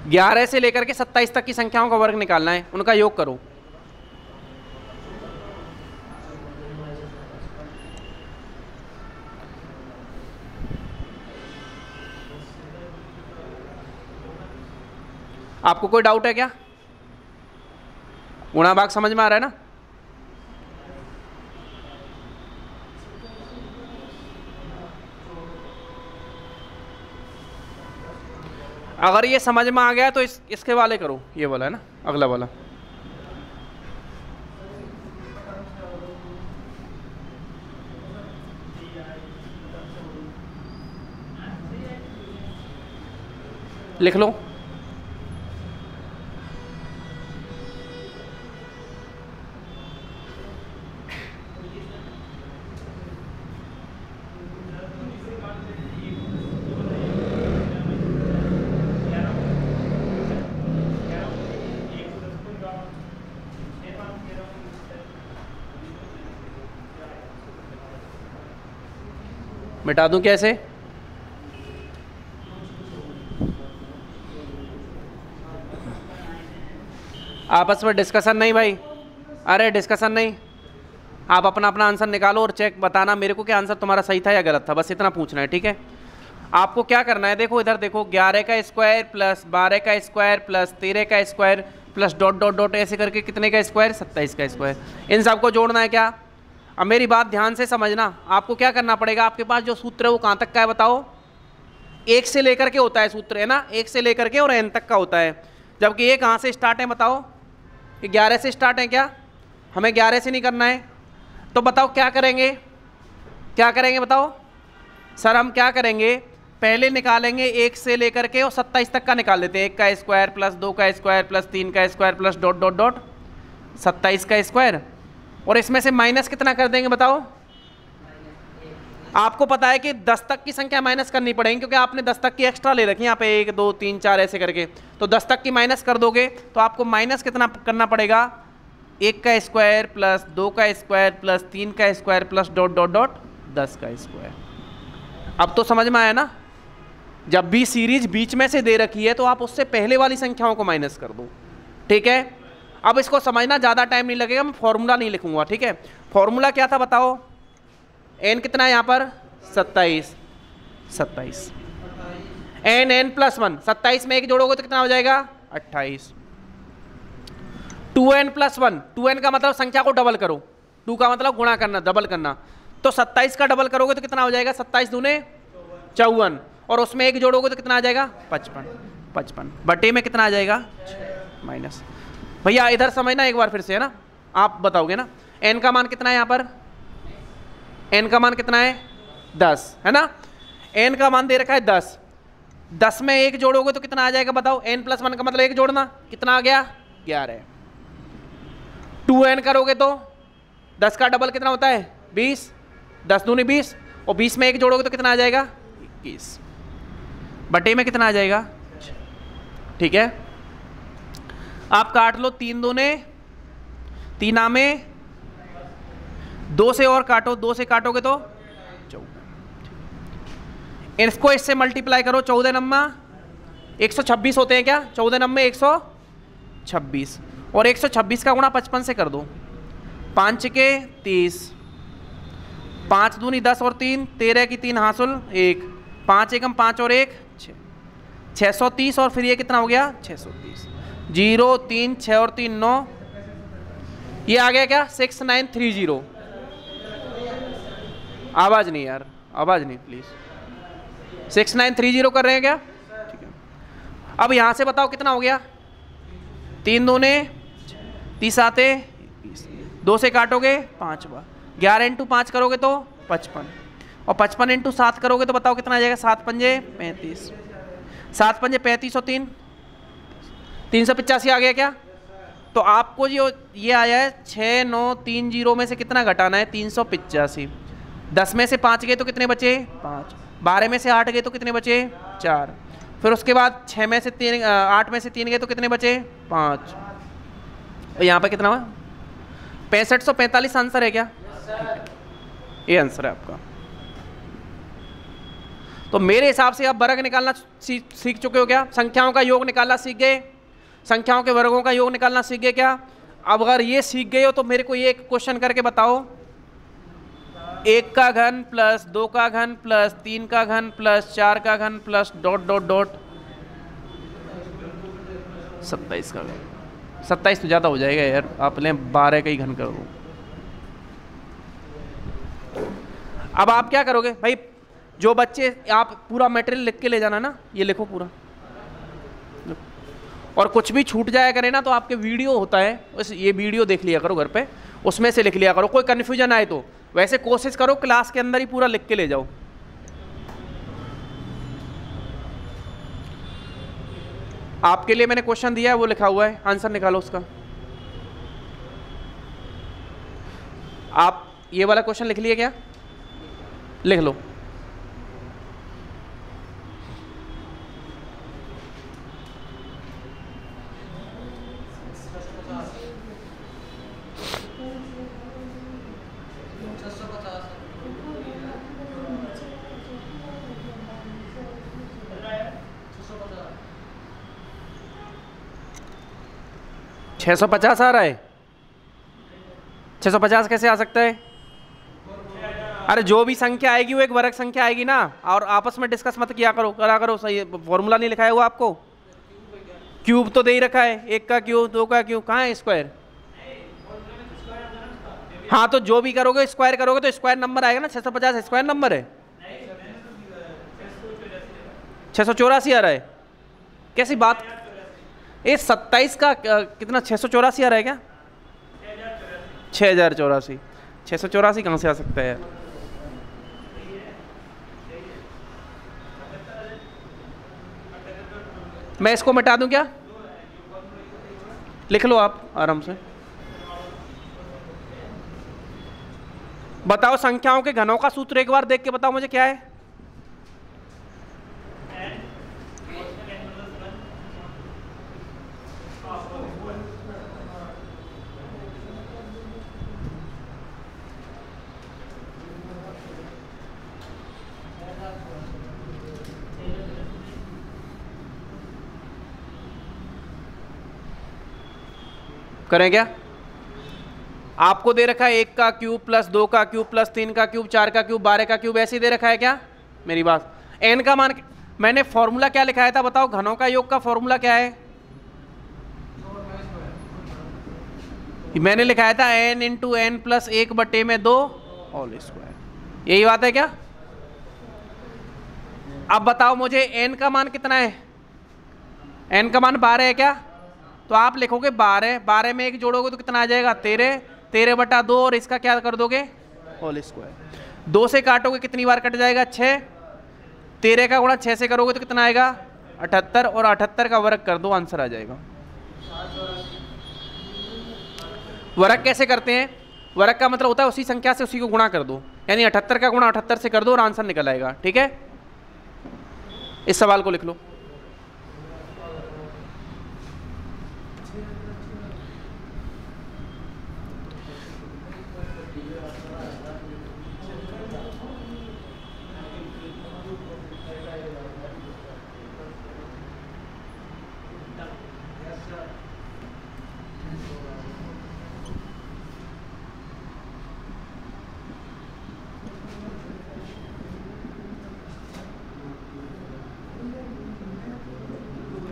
A: ग्यारह से लेकर के 27 तक की संख्याओं का वर्ग निकालना है, उनका योग करो। आपको कोई डाउट है क्या? गुणा भाग समझ में आ रहा है ना? अगर ये समझ में आ गया तो इसके वाले करो, ये वाला है ना, अगला वाला। लिख लो। मिटा दूं कैसे? आपस में डिस्कशन नहीं भाई, अरे डिस्कशन नहीं, आप अपना अपना आंसर निकालो और चेक बताना मेरे को कि आंसर तुम्हारा सही था या गलत था, बस इतना पूछना है, ठीक है। आपको क्या करना है, देखो इधर देखो, 11 का स्क्वायर प्लस 12 का स्क्वायर प्लस 13 का square plus dot dot dot ऐसे करके कितने का स्क्वायर, 27 का स्क्वायर, इन सबको जोड़ना है क्या। अब मेरी बात ध्यान से समझना, आपको क्या करना पड़ेगा, आपके पास जो सूत्र है वो कहाँ तक का है बताओ, 1 से लेकर के होता है सूत्र, है ना, 1 से लेकर के और n तक का होता है, जबकि ये कहाँ से स्टार्ट है बताओ, ये 11 से स्टार्ट है क्या, हमें 11 से नहीं करना है, तो बताओ क्या करेंगे, क्या करेंगे बताओ सर, हम क्या करेंगे, पहले निकालेंगे 1 से लेकर के और 27 तक का निकाल लेते हैं, 1 का स्क्वायर प्लस 2 का स्क्वायर प्लस 3 का square plus dot dot dot 27 का स्क्वायर, और इसमें से माइनस कितना कर देंगे बताओ। आपको पता है कि 10 तक की संख्या माइनस करनी पड़ेगी क्योंकि आपने 10 तक की एक्स्ट्रा ले रखी है यहाँ पे, 1 2 3 4 ऐसे करके, तो 10 तक की माइनस कर दोगे तो आपको माइनस कितना करना पड़ेगा, 1 का स्क्वायर प्लस 2 का स्क्वायर प्लस 3 का square plus dot dot dot 10 का स्क्वायर। अब तो समझ में आया ना, जब भी सीरीज बीच में से दे रखी है तो आप उससे पहले वाली संख्याओं को माइनस कर दो, ठीक है। अब इसको समझना ज़्यादा टाइम नहीं लगेगा, मैं फॉर्मूला नहीं लिखूंगा, ठीक है। फॉर्मूला क्या था बताओ, n कितना है यहाँ पर 27, 27 n प्लस 1, 27 में 1 जोड़ोगे तो कितना हो जाएगा 28, 2n प्लस 1, 2n का मतलब संख्या को डबल करो, 2 का मतलब गुणा करना, डबल करना, तो 27 का डबल करोगे तो कितना हो जाएगा, 27 दूने 54, और उसमें 1 जोड़ोगे तो कितना आ जाएगा 55, 55 बटे में कितना आ जाएगा माइनस। भैया इधर समझना एक बार फिर से, है ना, आप बताओगे ना, n का मान कितना है यहाँ पर, n का मान कितना है 10, है ना, n का मान दे रखा है 10, 10 में 1 जोड़ोगे तो कितना आ जाएगा बताओ, n प्लस 1 का मतलब 1 जोड़ना, कितना आ गया 11, 2n करोगे तो 10 का डबल कितना होता है 20, 10 दूनी 20, और 20 में 1 जोड़ोगे तो कितना आ जाएगा 21, बटे में कितना आ जाएगा, ठीक है। आप काट लो, 3 दूने 3 आमे, 2 से और काटो, 2 से काटोगे तो 14, इसको इससे मल्टीप्लाई करो, 14 नम्मा 126 होते हैं क्या, 14 नम्मे 126, और 126 का गुणा 55 से कर दो, 5 के 30, 5 दूनी 10 और 3 13 की 3 हासिल 1, 5 एकम 5 और 1 6, 630, और फिर ये कितना हो गया 630, 0 3 6 और 3 9, ये आ गया क्या 6930, आवाज नहीं यार, आवाज नहीं प्लीज, 6930 कर रहे हैं क्या, ठीक है। अब यहां से बताओ कितना हो गया, 3 दूने 30 आते 20, 2 से काटोगे 5 बार, 11 इंटू 5 करोगे तो 55, और 55 इंटू 7 करोगे तो बताओ कितना आ जाएगा, 7 पंजे 35, 7 पंजे 35 और 3 385 आ गया क्या। तो आपको जो ये आया है 6930 में से कितना घटाना है 385, 10 में से 5 गए तो कितने बचे 5, 12 में से 8 गए तो कितने बचे 4, फिर उसके बाद 6 में से 3 8 में से 3 गए तो कितने बचे 5, यहाँ पे कितना हुआ 6545 आंसर है क्या, ये आंसर है आपका। तो मेरे हिसाब से आप वर्ग निकालना सीख चुके हो क्या, संख्याओं का योग निकालना सीख गए, संख्याओं के वर्गों का योग निकालना सीख गए क्या। अब अगर ये सीख गए हो तो मेरे को ये एक क्वेश्चन करके बताओ, 1 का घन प्लस 2 का घन प्लस 3 का घन प्लस 4 का घन प्लस डॉट डॉट डॉट 27 का घन, 27 तो ज़्यादा हो जाएगा यार, आप ले 12 का ही घन कर दो। अब आप क्या करोगे भाई, जो बच्चे, आप पूरा मटेरियल लिख के ले जाना ना, ये लिखो पूरा, और कुछ भी छूट जाया करे ना तो आपके वीडियो होता है, उस ये वीडियो देख लिया करो घर पे, उसमें से लिख लिया करो, कोई कन्फ्यूजन आए तो। वैसे कोशिश करो क्लास के अंदर ही पूरा लिख के ले जाओ। आपके लिए मैंने क्वेश्चन दिया है, वो लिखा हुआ है, आंसर निकालो उसका। आप ये वाला क्वेश्चन लिख लिए क्या, लिख लो। 650 आ रहा है। 650 कैसे आ सकता है? अरे जो भी संख्या आएगी वो एक वर्ग संख्या आएगी ना, और आपस में डिस्कस मत किया करो, करा करो। सही फॉर्मूला नहीं लिखाया हुआ आपको? क्यूब तो दे ही रखा है, 1 का क्यूब, 2 का क्यूब, कहाँ है स्क्वायर? हाँ तो जो भी करोगे स्क्वायर करोगे तो स्क्वायर नंबर आएगा ना। 650 स्क्वायर नंबर है। 684 आ रहा है? कैसी बात? ये 27 का कितना 684 आ रहा है क्या? 6084। 684 कहाँ से आ सकता है यार? मैं इसको मिटा दूं क्या? लिख लो आप आराम से। बताओ संख्याओं के घनों का सूत्र एक बार देख के बताओ मुझे क्या है? करें क्या? आपको दे रखा है 1 का क्यूब प्लस 2 का क्यूब प्लस 3 का क्यूब, 4 का क्यूब, 12 का क्यूब, ऐसे ही दे रखा है क्या? मेरी बात, n का मान मैंने फॉर्मूला क्या लिखाया था बताओ? घनों का योग का फॉर्मूला क्या है? मैंने लिखाया था n into N plus 1/2 whole square. यही बात है क्या? अब बताओ मुझे n का मान कितना है? n का मान 12 है क्या? तो आप लिखोगे 12, 12 में 1 जोड़ोगे तो कितना आ जाएगा? 13, 13/2, और इसका क्या कर दोगे? Whole square. 2 से काटोगे कितनी बार कट जाएगा? 6। 13 का गुणा 6 से करोगे तो कितना आएगा? 78, और 78 का वर्ग कर दो, आंसर आ जाएगा। वर्ग कैसे करते हैं? वर्ग का मतलब होता है उसी संख्या से उसी को गुणा कर दो, यानी 78 का गुणा 78 से कर दो और आंसर निकल आएगा। ठीक है, इस सवाल को लिख लो।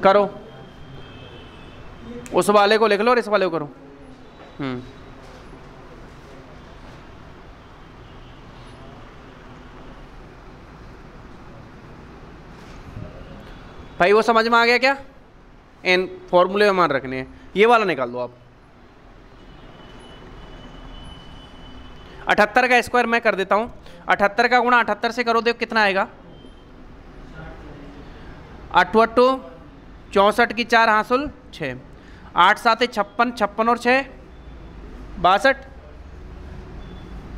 A: करो, उस वाले को लिख लो और इस वाले को करो। भाई वो समझ में आ गया क्या? इन फॉर्मूले में मान रखने हैं। ये वाला निकाल दो आप। 78 का स्क्वायर मैं कर देता हूं। 78 का गुणा 78 से करो, देखो कितना आएगा? 8 8 64 की 4 हासिल 6, 8 7 56, 56 और 6 62,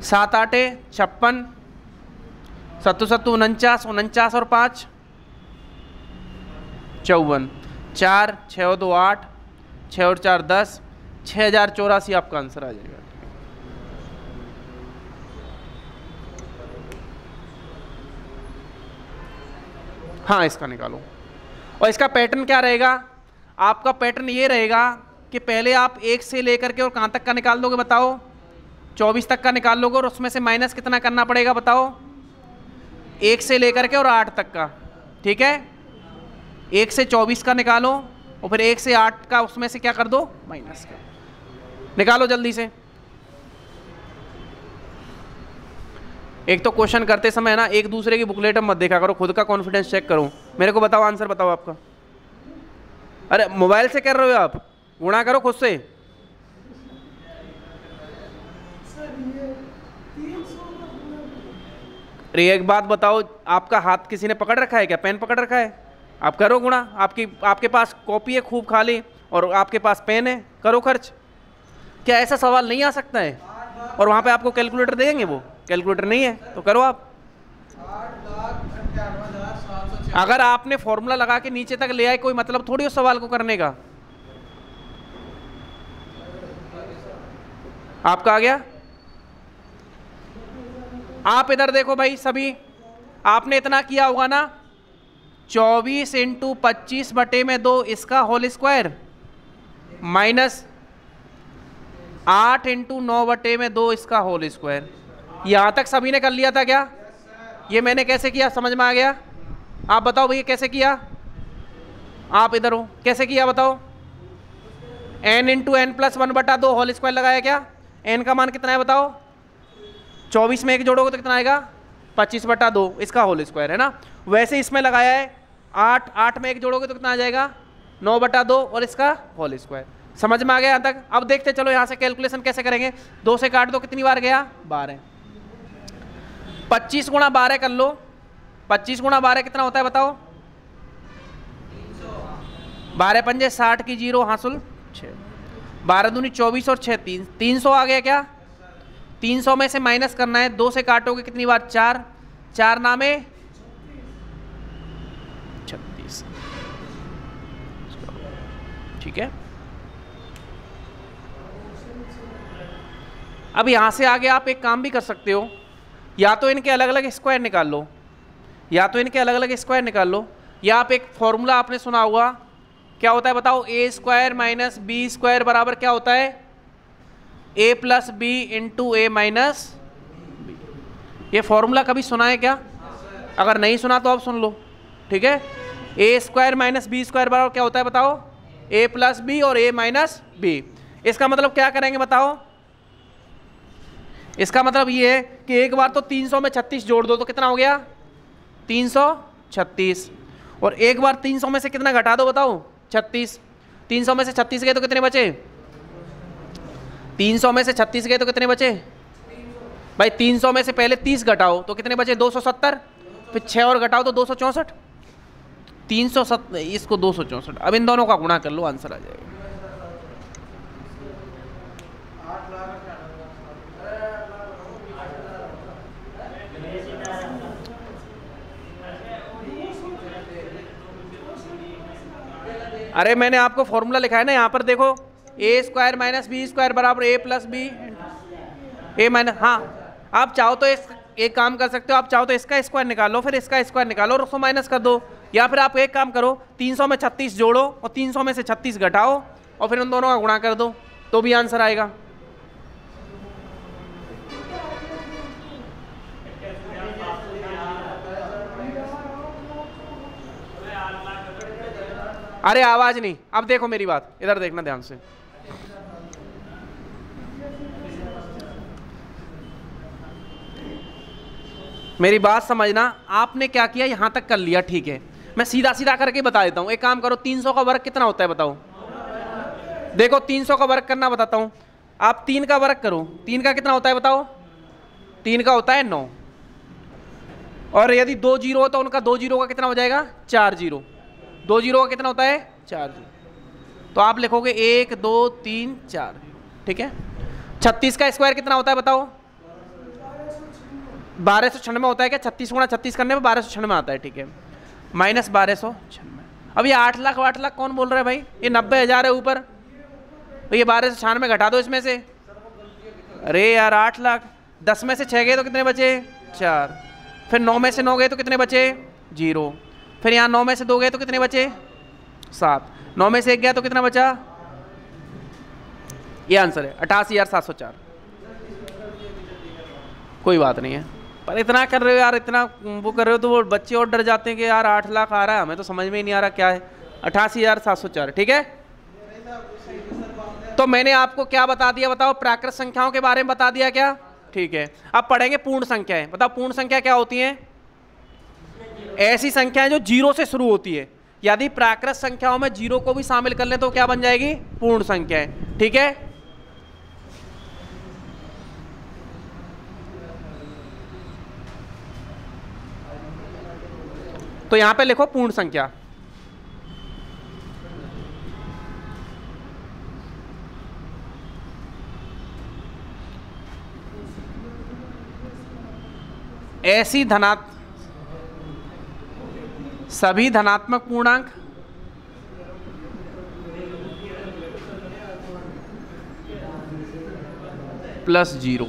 A: 7 8 56, 7 7 49, 49 और 5 54, 4 6 2 8, 6 और 4 10, 6084 आपका आंसर आ जाएगा। हाँ इसका निकालो। और इसका पैटर्न क्या रहेगा? आपका पैटर्न ये रहेगा कि पहले आप 1 से लेकर के और कहाँ तक का निकाल दोगे बताओ? 24 तक का निकाल लोगे, और उसमें से माइनस कितना करना पड़ेगा बताओ? 1 से लेकर के और 8 तक का। ठीक है, 1 से 24 का निकालो और फिर 1 से 8 का उसमें से क्या कर दो? माइनस का। निकालो जल्दी से। एक तो क्वेश्चन करते समय ना एक दूसरे की बुकलेट मत देखा करो, खुद का कॉन्फिडेंस चेक करो। मेरे को बताओ, आंसर बताओ आपका। अरे मोबाइल से कर रहे हो आप? गुणा करो खुद से। अरे एक बात बताओ, आपका हाथ किसी ने पकड़ रखा है क्या? पेन पकड़ रखा है? आप करो गुणा। आपके पास कॉपी है खूब खाली और आपके पास पेन है, करो खर्च। क्या ऐसा सवाल नहीं आ सकता है? और वहां पे आपको कैलकुलेटर देंगे, वो कैलकुलेटर नहीं है तो करो आप। अगर आपने फॉर्मूला लगा के नीचे तक ले आए, कोई मतलब थोड़ी उस सवाल को करने का। आपका आ गया? आप इधर देखो भाई सभी, आपने इतना किया होगा ना, 24 × 25/2 इसका होल स्क्वायर माइनस 8 इंटू 9/2 इसका होल स्क्वायर। यहाँ तक सभी ने कर लिया था क्या? ये मैंने कैसे किया, समझ में आ गया? आप बताओ भैया कैसे किया? आप इधर हो, कैसे किया बताओ? n into N plus 1/2 whole square लगाया क्या? n का मान कितना है बताओ? 24 में 1 जोड़ोगे तो कितना आएगा? 25/2 इसका होल स्क्वायर है ना। वैसे इसमें लगाया है 8 में 1 जोड़ोगे तो कितना आ जाएगा? 9/2 और इसका होल स्क्वायर। समझ में आ गया यहाँ तक? अब देखते चलो यहाँ से कैलकुलेशन कैसे करेंगे। 2 से काट दो, कितनी बार गया? 12। 25 गुणा 12 कर लो। 25 गुणा 12 कितना होता है बताओ? 12 पंजे 60 की 0 हासिल 6। 12 दूनी 24 और 6 300 आ गया क्या? 300 में से माइनस करना है। 2 से काटोगे कितनी बार? 4। 4 नामे 36। ठीक है। अब यहां से आगे आप एक काम भी कर सकते हो, या तो इनके अलग अलग स्क्वायर निकाल लो, या तो इनके अलग अलग स्क्वायर निकाल लो, या आप एक फॉर्मूला आपने सुना होगा, क्या होता है बताओ? ए स्क्वायर माइनस बी स्क्वायर बराबर क्या होता है? ए प्लस बी इंटू ए माइनस बी। ये फॉर्मूला कभी सुना है क्या? अगर नहीं सुना तो आप सुन लो, ठीक है। ए स्क्वायर माइनस बी स्क्वायर बराबर क्या होता है बताओ? ए प्लस बी और ए माइनस बी। इसका मतलब क्या करेंगे बताओ? इसका मतलब ये है कि एक बार तो 300 में 36 जोड़ दो तो कितना हो गया? 336। और एक बार 300 में से कितना घटा दो बताओ? 36। 300 में से 36 गए तो कितने बचे? 300 में से 36 गए तो कितने बचे भाई? 300 में से पहले 30 घटाओ तो कितने बचे? 270। फिर 6 और घटाओ तो 264। 370 इसको 264। अब इन दोनों का गुणा कर लो, आंसर आ जाएगा। अरे मैंने आपको फॉर्मूला लिखा है ना, यहाँ पर देखो, ए स्क्वायर माइनस बी स्क्वायर बराबर ए प्लस बी ए माइनस। हाँ, आप चाहो तो एक काम कर सकते हो, आप चाहो तो इसका स्क्वायर निकालो, फिर इसका स्क्वायर निकालो और उसको माइनस कर दो। या फिर आप एक काम करो, 300 में 36 जोड़ो और 300 में से 36 घटाओ और फिर उन दोनों का गुणा कर दो तो भी आंसर आएगा। अरे आवाज नहीं, अब देखो मेरी बात, इधर देखना ध्यान से। मेरी बात समझना। आपने क्या किया, यहां तक कर लिया, ठीक है। मैं सीधा सीधा करके बता देता हूं। एक काम करो, 300 का वर्ग कितना होता है बताओ? देखो 300 का वर्ग करना बताता हूं। आप 3 का वर्ग करो, 3 का कितना होता है बताओ? 3 का होता है 9। और यदि 2 जीरो हो तो उनका 2 जीरो का कितना हो जाएगा? 4 जीरो। 2 जीरो का कितना होता है? 4 जीरो। तो आप लिखोगे 1 2 3 4, ठीक है। 36 का स्क्वायर कितना होता है बताओ? 1296 होता है क्या? 36 गुणा 36 करने में 1296 आता है, ठीक है। माइनस 1296। अब ये 8 लाख 8 लाख कौन बोल रहा है भाई? ये 90,000 है ऊपर, तो ये 1296 घटा दो इसमें से। अरे यार 8 लाख, 10 में से 6 गए तो कितने बचे? 4। फिर 9 में से 9 गए तो कितने बचे? 0। फिर यहाँ 9 में से 2 गए तो कितने बचे? 7। 9 में से 1 गया तो कितना बचा? ये आंसर है 88,704। कोई बात नहीं है, पर इतना कर रहे हो यार, इतना वो कर रहे हो तो वो बच्चे और डर जाते हैं कि यार 8 लाख आ रहा है, हमें तो समझ में ही नहीं आ रहा क्या है। 88,704, ठीक है। तो मैंने आपको क्या बता दिया बताओ? प्राकृत संख्याओं के बारे में बता दिया क्या? ठीक है। अब पढ़ेंगे पूर्ण संख्याएं। बताओ पूर्ण संख्या क्या होती हैं? ऐसी संख्याएं जो 0 से शुरू होती है। यदि प्राकृत संख्याओं में 0 को भी शामिल कर लें तो क्या बन जाएगी? पूर्ण संख्याएं, ठीक है। तो यहां पे लिखो पूर्ण संख्या। ऐसी सभी धनात्मक पूर्णांक प्लस 0।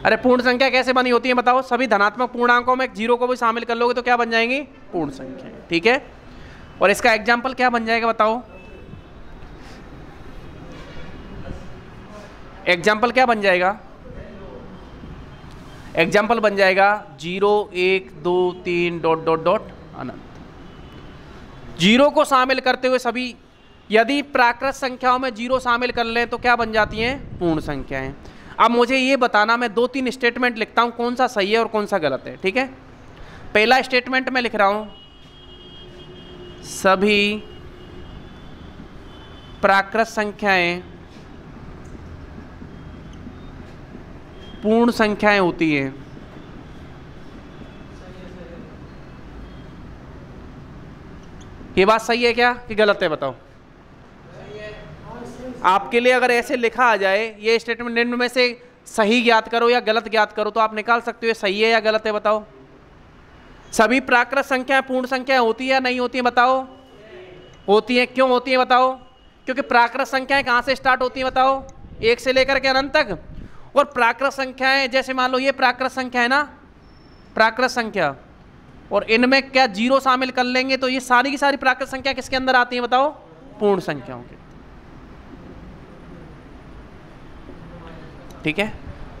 A: अरे पूर्ण संख्या कैसे बनी होती है बताओ? सभी धनात्मक पूर्णांकों में 0 को भी शामिल कर लोगे तो क्या बन जाएंगी? पूर्ण संख्या, ठीक है। और इसका एग्जाम्पल क्या बन जाएगा बताओ? एग्जाम्पल क्या बन जाएगा? एग्जाम्पल बन जाएगा 0 1 2 3 डॉट डॉट डॉट अनंत। जीरो को शामिल करते हुए सभी, यदि प्राकृत संख्याओं में जीरो शामिल कर लें तो क्या बन जाती हैं? पूर्ण संख्याएं। अब मुझे ये बताना, मैं 2-3 स्टेटमेंट लिखता हूं, कौन सा सही है और कौन सा गलत है, ठीक है? पहला स्टेटमेंट मैं लिख रहा हूं, सभी प्राकृत संख्याएं पूर्ण संख्याएं होती हैं। ये बात सही है क्या कि गलत है? बताओ। आपके लिए अगर ऐसे लिखा आ जाए, ये स्टेटमेंट निम्न में से सही ज्ञात करो या गलत ज्ञात करो, तो आप निकाल सकते हो सही है या गलत है। बताओ। सभी प्राकृत संख्याएं पूर्ण संख्याएं होती है या नहीं होती है? बताओ। होती है। क्यों होती है? बताओ। क्योंकि प्राकृत संख्याएं कहां से स्टार्ट होती हैं? बताओ। 1 से लेकर के अनंत तक। और प्राकृत संख्याएं, जैसे मान लो ये प्राकृत संख्या है ना, प्राकृत संख्या, और इनमें क्या जीरो शामिल कर लेंगे तो ये सारी की सारी प्राकृत संख्या किसके अंदर आती है? बताओ। पूर्ण संख्याओं के। ठीक है।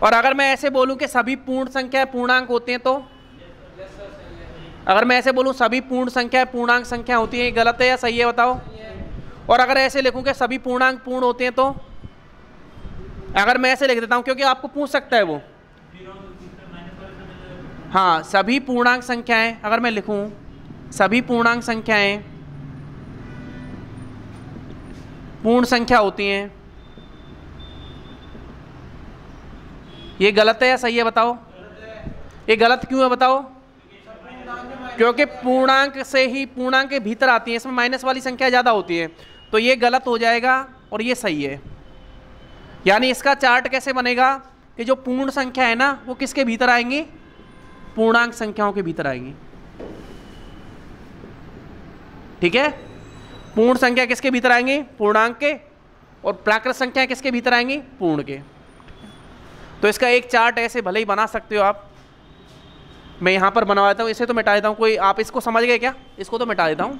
A: और अगर मैं ऐसे बोलूं कि सभी पूर्ण संख्याएं पूर्णांक होते हैं, तो अगर मैं ऐसे बोलूं सभी पूर्ण संख्याएं पूर्णांक संख्या होती हैं, गलत है या सही है? बताओ। और अगर ऐसे लिखूं कि सभी पूर्णांक पूर्ण होते हैं, तो अगर मैं ऐसे लिख देता हूं, क्योंकि आपको पूछ सकता है वो, हाँ, सभी पूर्णांक संख्याएं, अगर मैं लिखूं सभी पूर्णांक संख्याएं पूर्ण संख्या होती हैं, ये गलत है या सही है? बताओ। ये गलत क्यों है? बताओ। क्योंकि पूर्णांक से ही, पूर्णांक के भीतर आती है, इसमें माइनस वाली संख्या ज़्यादा होती है, तो ये गलत हो जाएगा और ये सही है। यानी इसका चार्ट कैसे बनेगा कि जो पूर्ण संख्या है ना, वो किसके भीतर आएंगी? पूर्णांक संख्याओं के भीतर आएंगी। ठीक है। पूर्ण संख्या किसके भीतर आएंगी? पूर्णांक के। और प्राकृत संख्या किसके भीतर आएंगी? पूर्ण के। तो इसका एक चार्ट ऐसे भले ही बना सकते हो आप। मैं यहां पर बनवा देता हूं, इसे तो मिटा देता हूं। कोई आप इसको समझ गए क्या? इसको तो मिटा देता हूं।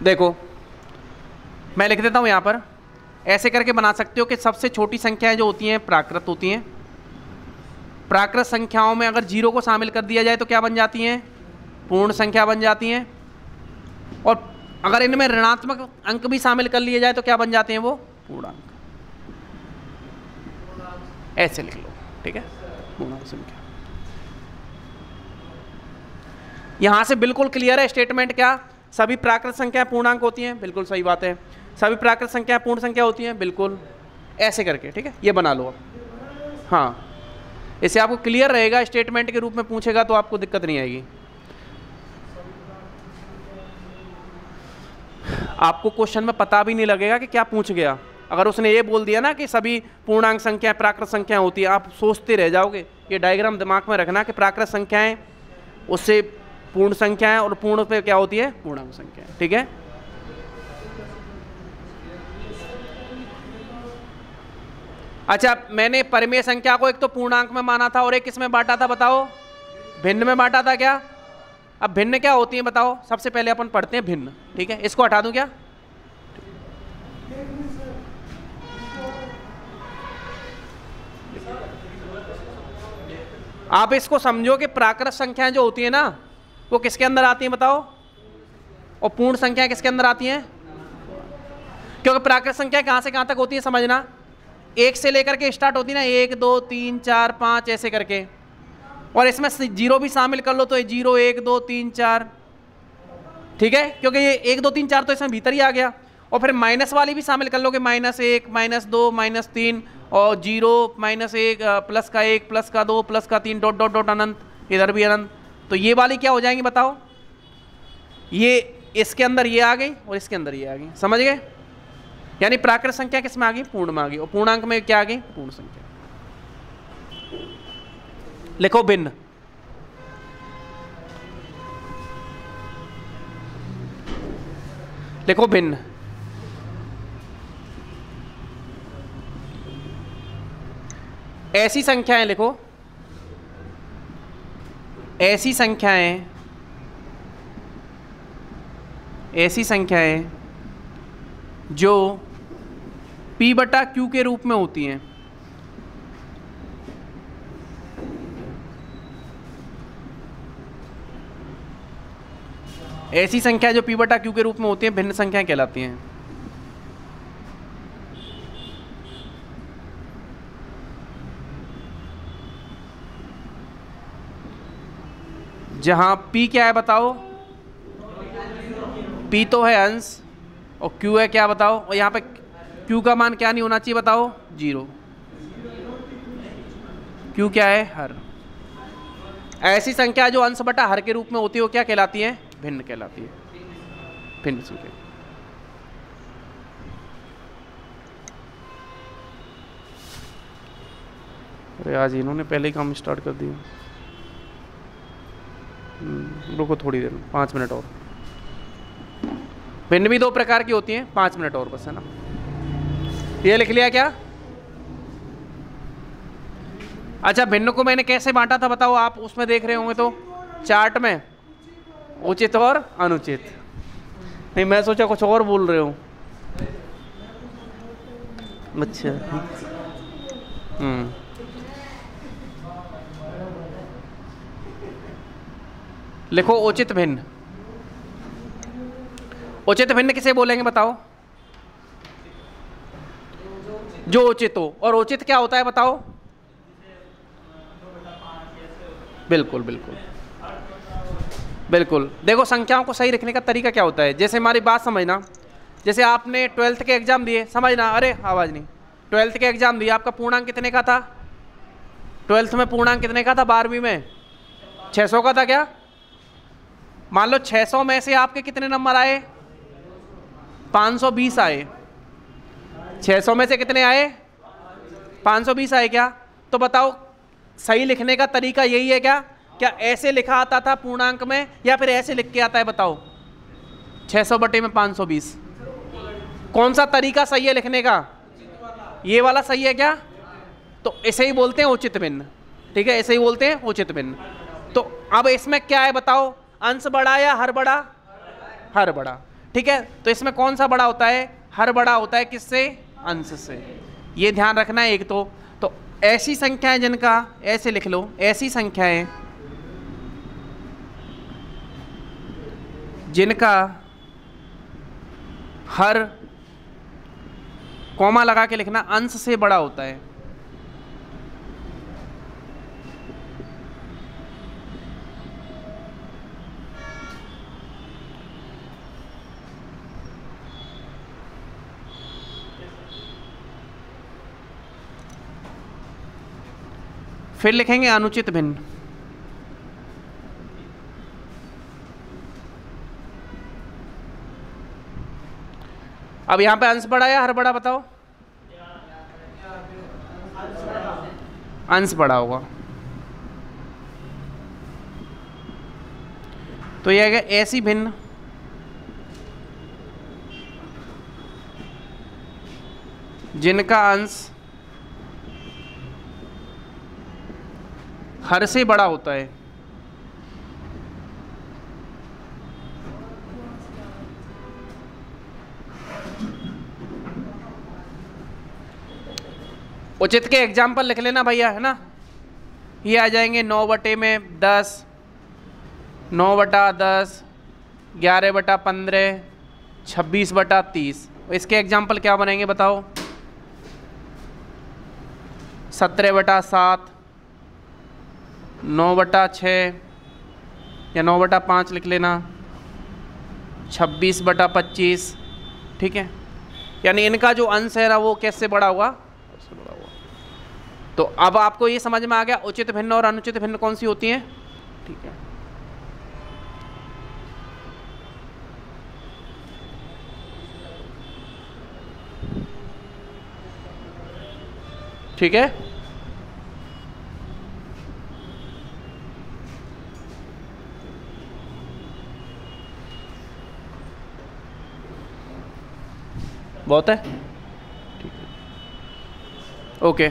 A: देखो, मैं लिख देता हूं यहां पर, ऐसे करके बना सकते हो कि सबसे छोटी संख्याएं जो होती हैं प्राकृत होती हैं। प्राकृत संख्याओं में अगर जीरो को शामिल कर दिया जाए तो क्या बन जाती हैं? पूर्ण संख्या बन जाती हैं। और अगर इनमें ऋणात्मक अंक भी शामिल कर लिए जाए तो क्या बन जाते हैं? वो पूर्णांक। ऐसे लिख लो। ठीक है। पूर्णांक संख्या। यहां से बिल्कुल क्लियर है स्टेटमेंट क्या? सभी प्राकृत संख्या पूर्णांक होती हैं, बिल्कुल सही बात है। सभी प्राकृत संख्या पूर्ण संख्या होती हैं, बिल्कुल। ऐसे करके, ठीक है, ये बना लो। हाँ, इससे आपको क्लियर रहेगा, स्टेटमेंट के रूप में पूछेगा तो आपको दिक्कत नहीं आएगी। आपको क्वेश्चन में पता भी नहीं लगेगा कि क्या पूछ गया। अगर उसने ये बोल दिया ना कि सभी पूर्णांक संख्याएं प्राकृत संख्या होती है, आप सोचते रह जाओगे। ये डायग्राम दिमाग में रखना कि प्राकृत संख्याएं, उससे पूर्ण संख्याएं, और पूर्ण पे क्या होती है? पूर्णांक संख्या। ठीक है। अच्छा, मैंने परिमेय संख्या को एक तो पूर्णांक में माना था और एक किस में बांटा था? बताओ। भिन्न में बांटा था क्या? अब भिन्न क्या होती है बताओ? सबसे पहले अपन पढ़ते हैं भिन्न। ठीक है, इसको हटा दूं क्या? आप इसको समझो कि प्राकृत संख्याएं जो होती है ना, वो किसके अंदर आती हैं? बताओ। और पूर्ण संख्या किसके अंदर आती हैं? क्योंकि प्राकृत संख्या कहां से कहां तक होती है समझना। 1 से लेकर के स्टार्ट होती है ना, 1 2 3 4 5 ऐसे करके, और इसमें जीरो भी शामिल कर लो तो 0 1 2 3 4। ठीक है, क्योंकि ये 1 2 3 4 तो इसमें भीतर ही आ गया। और फिर माइनस वाली भी शामिल कर लो कि -1 -2 -3 और 0 -1 प्लस का 1 प्लस का 2 प्लस का 3 डॉट डॉट डॉट अनंत, इधर भी अनंत। तो ये वाली क्या हो जाएंगी बताओ? ये इसके अंदर ये आ गई और इसके अंदर ये आ गई। समझ गए? यानी प्राकृत संख्या किस में आ गई? पूर्ण में आ गई। और पूर्णांक में क्या आ गई? पूर्ण संख्या। लिखो भिन्न। लिखो भिन्न। ऐसी संख्याएं लिखो, ऐसी संख्याएं ऐसी संख्याएं जो p बटा q के रूप में होती हैं। ऐसी संख्या जो p बटा q के रूप में होती हैं भिन्न संख्याएं कहलाती हैं। जहां p क्या है बताओ, p तो है अंश और q है क्या बताओ, और यहाँ पे q का मान क्या नहीं होना चाहिए बताओ, 0। q क्या है, हर। ऐसी संख्या जो अंश बटा हर के रूप में होती है वो क्या कहलाती है, भिन्न कहलाती है, भिन्न संख्या। अरे आज इन्होंने पहले ही काम स्टार्ट कर दिया। रुको थोड़ी देर, 5 मिनट और। भिन्न भी 2 प्रकार की होती हैं, 5 मिनट और बस, है ना। ये लिख लिया क्या? अच्छा, भिन्न को मैंने कैसे बांटा था बताओ, आप उसमें देख रहे होंगे तो चार्ट में, उचित और अनुचित। नहीं, मैं सोचा कुछ और बोल रहे हो। अच्छा, लिखो उचित भिन्न। उचित भिन्न किसे बोलेंगे बताओ, जो उचित हो। और उचित क्या होता है बताओ? बिल्कुल बिल्कुल बिल्कुल। देखो, संख्याओं को सही रखने का तरीका क्या होता है, जैसे हमारी बात समझना, जैसे आपने 12th के एग्जाम दिए, समझना, अरे आवाज नहीं, 12th के एग्जाम दिए, आपका पूर्णांक कितने का था 12th में? पूर्णांक कितने का था 12वीं में? 600 का था क्या? मान लो 600 में से आपके कितने नंबर आए, 520 आए। 600 में से कितने आए, 520 आए क्या? तो बताओ सही लिखने का तरीका यही है क्या? क्या ऐसे लिखा आता था पूर्णांक में, या फिर ऐसे लिख के आता है बताओ, 600 बटे में 520? कौन सा तरीका सही है लिखने का? ये वाला सही है क्या? तो इसे ही बोलते हैं उचित भिन्न, ठीक है, ऐसे ही बोलते हैं उचित भिन्न। तो अब इसमें क्या है बताओ, अंश बड़ा या हर बड़ा? हर बड़ा, ठीक है। तो इसमें कौन सा बड़ा होता है? हर बड़ा होता है। किससे? अंश से। ये ध्यान रखना है एक तो ऐसी संख्याएं जिनका, ऐसे लिख लो, ऐसी संख्याएं जिनका हर, कॉमा लगा के लिखना, अंश से बड़ा होता है। फिर लिखेंगे अनुचित भिन्न। अब यहां पे अंश बड़ा या हर बड़ा बताओ? अंश बड़ा होगा। तो यह है ऐसी भिन्न जिनका अंश हर से बड़ा होता है। उचित के एग्जाम्पल लिख लेना भैया, है ना। ये आ जाएंगे 9 बटे में 10, 9 बटा 10, 11 बटा 15, 26 बटा 30। इसके एग्जाम्पल क्या बनेंगे बताओ? 17 बटा 7, 9 बटा 6 या 9 बटा 5 लिख लेना, 26 बटा 25, ठीक है। यानी इनका जो अंश है ना वो कैसे बड़ा हुआ, उससे बड़ा हुआ। तो अब आपको ये समझ में आ गया उचित भिन्न और अनुचित भिन्न कौन सी होती हैं, ठीक है। ठीक है, बहुत है, ठीक है, ओके।